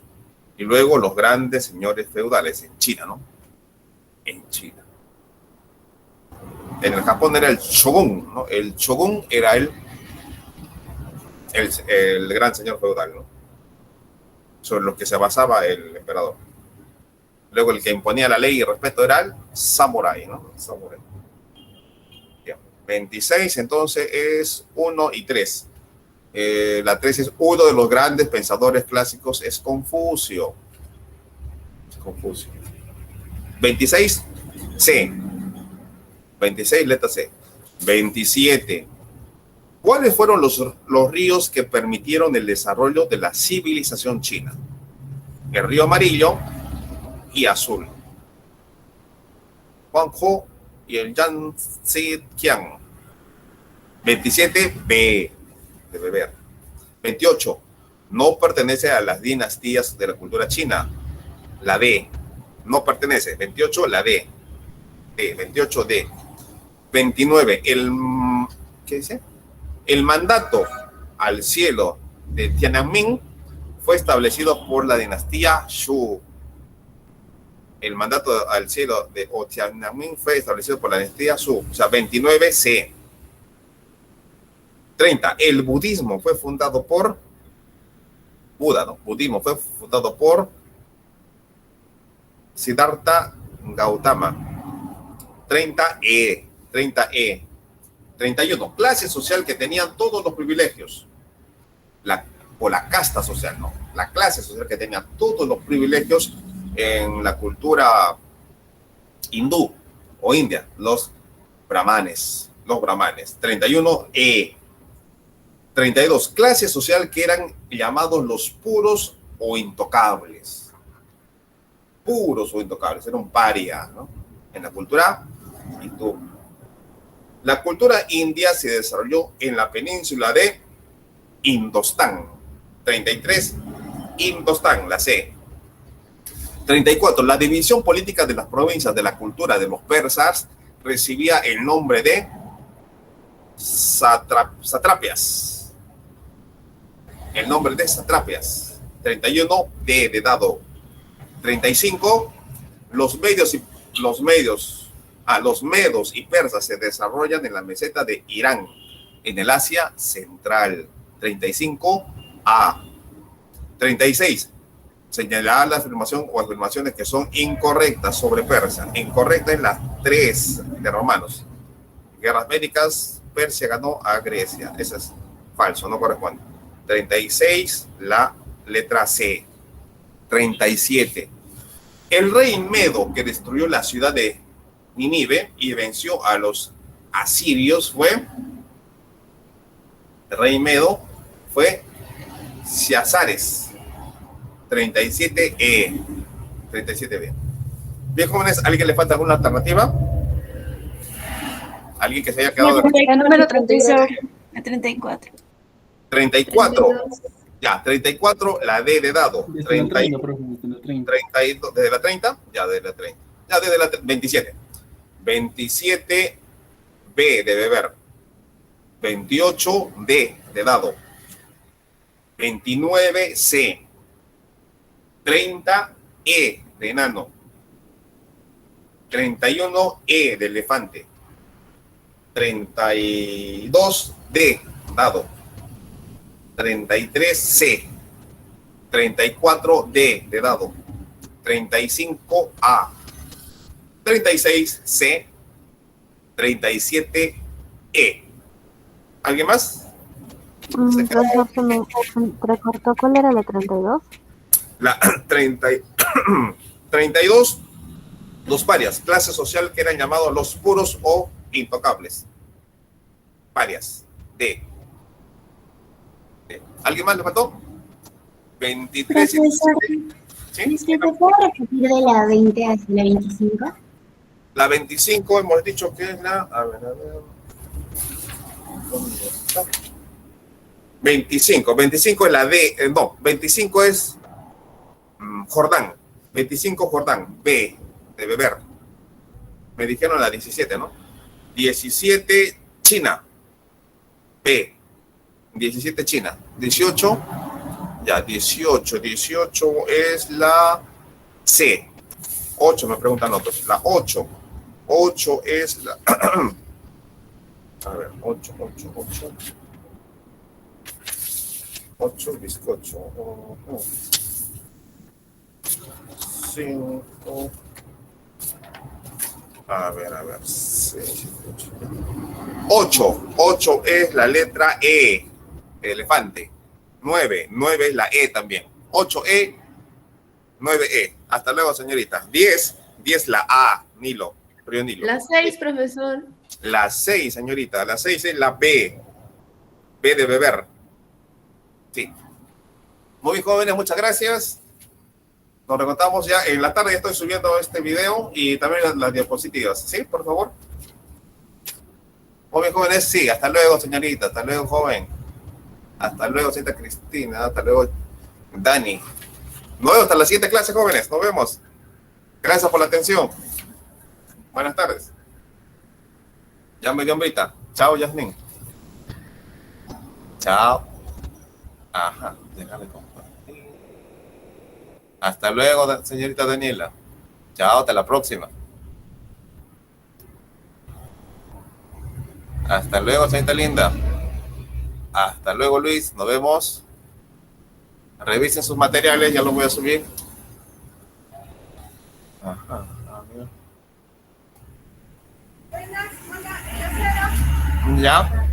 y luego los grandes señores feudales en China, ¿no? En China. En el Japón era el shogun, ¿no? El shogun era el gran señor feudal, ¿no? Sobre los que se basaba el emperador. Luego el que imponía la ley y respeto era el samurái, ¿no? Samurái. 26, entonces es 1 y 3. La 3 es uno de los grandes pensadores clásicos, es Confucio. 26, C. 26, letra C. 27. ¿Cuáles fueron los ríos que permitieron el desarrollo de la civilización china? El río Amarillo y Azul. Huanghe y el Yangtze-Kiang. 27, B, de beber. 28, no pertenece a las dinastías de la cultura china. La D, no pertenece. 28, la D. 28, D. 29, ¿qué dice? El mandato al cielo de Tiananmen fue establecido por la dinastía Zhou. El mandato al cielo de Tiananmen fue establecido por la dinastía Zhou. O sea, 29C. 30. El budismo fue fundado por Buda, ¿no? Budismo fue fundado por Siddhartha Gautama. 30E. 30E. 31. Clase social que tenían todos los privilegios. La casta social, ¿no? La clase social que tenía todos los privilegios en la cultura hindú o india. Los brahmanes. 31E. 32. Clase social que eran llamados los puros o intocables. Puros o intocables. Era un paria, ¿no? En la cultura hindú. La cultura india se desarrolló en la península de Indostán. 33. Indostán, la C. 34. La división política de las provincias de la cultura de los persas recibía el nombre de satrapias. El nombre de satrapias. 31, D de dado. 35, los medos y persas se desarrollan en la meseta de Irán, en el Asia Central. 35, A. 36, señalar la afirmación o afirmaciones que son incorrectas sobre Persia. Incorrecta es la 3 de Romanos. Guerras bélicas, Persia ganó a Grecia. Eso es falso, no corresponde. 36, la letra C. 37. El rey Medo que destruyó la ciudad de Nínive y venció a los asirios fue, el rey Medo fue Ciasares, 37E, 37B. Bien, jóvenes, ¿alguien le falta alguna alternativa? ¿Alguien que se haya quedado? La número 34. La 34. 34. Ya, 34, la D de dado. Desde la 30, profe, desde la 30. 32, ¿desde la 30? Ya, desde la 30. Ya, desde la 27. 27, B de beber. 28, D de dado. 29, C. 30, E de enano. 31, E de elefante. 32, D, dado. 33, C. 34, D, de dado. 35, A. 36, C. 37, E. ¿Alguien más? Profesor, se me recortó. ¿Cuál era la 32? La 30, 32, dos parias, clase social que eran llamados los puros o intocables. Parias. D. ¿Alguien más le faltó? 23. Profesor, ¿Sí? ¿se puede repetir de la 20 hacia la 25? La 25 hemos dicho que es la... A ver. ¿Dónde está? 25 es la D. No, 25 es Jordán. 25 Jordán. B de beber. Me dijeron la 17, ¿no? 17 China. B. 17 China. 18. Ya, 18 es la C. 8 me preguntan otros. La 8. 8 es la... A ver, 8. 8, bizcocho. 5. A ver. 6, 8. 8 es la letra E. Elefante. 9 es la E también. 8E, 9E. Hasta luego, señorita. 10 la A, Nilo. Río Nilo. La 6, profesor. La 6, señorita. La 6 es la B. B de beber. Sí. Muy bien, jóvenes, muchas gracias. Nos reencontramos ya en la tarde. Estoy subiendo este video y también las diapositivas. ¿Sí? Por favor. Muy bien, jóvenes. Sí, hasta luego, señorita. Hasta luego, joven. Hasta luego, señorita Cristina. Hasta luego, Dani. Nos vemos hasta la siguiente clase, jóvenes. Nos vemos. Gracias por la atención. Buenas tardes. Ya me dio hambrita. Chao, Yasmin. Chao. Ajá, déjame compartir. Hasta luego, señorita Daniela. Chao, hasta la próxima. Hasta luego, señorita Linda. Hasta luego, Luis. Nos vemos. Revisen sus materiales, ya los voy a subir. Ajá, a ver. Ya.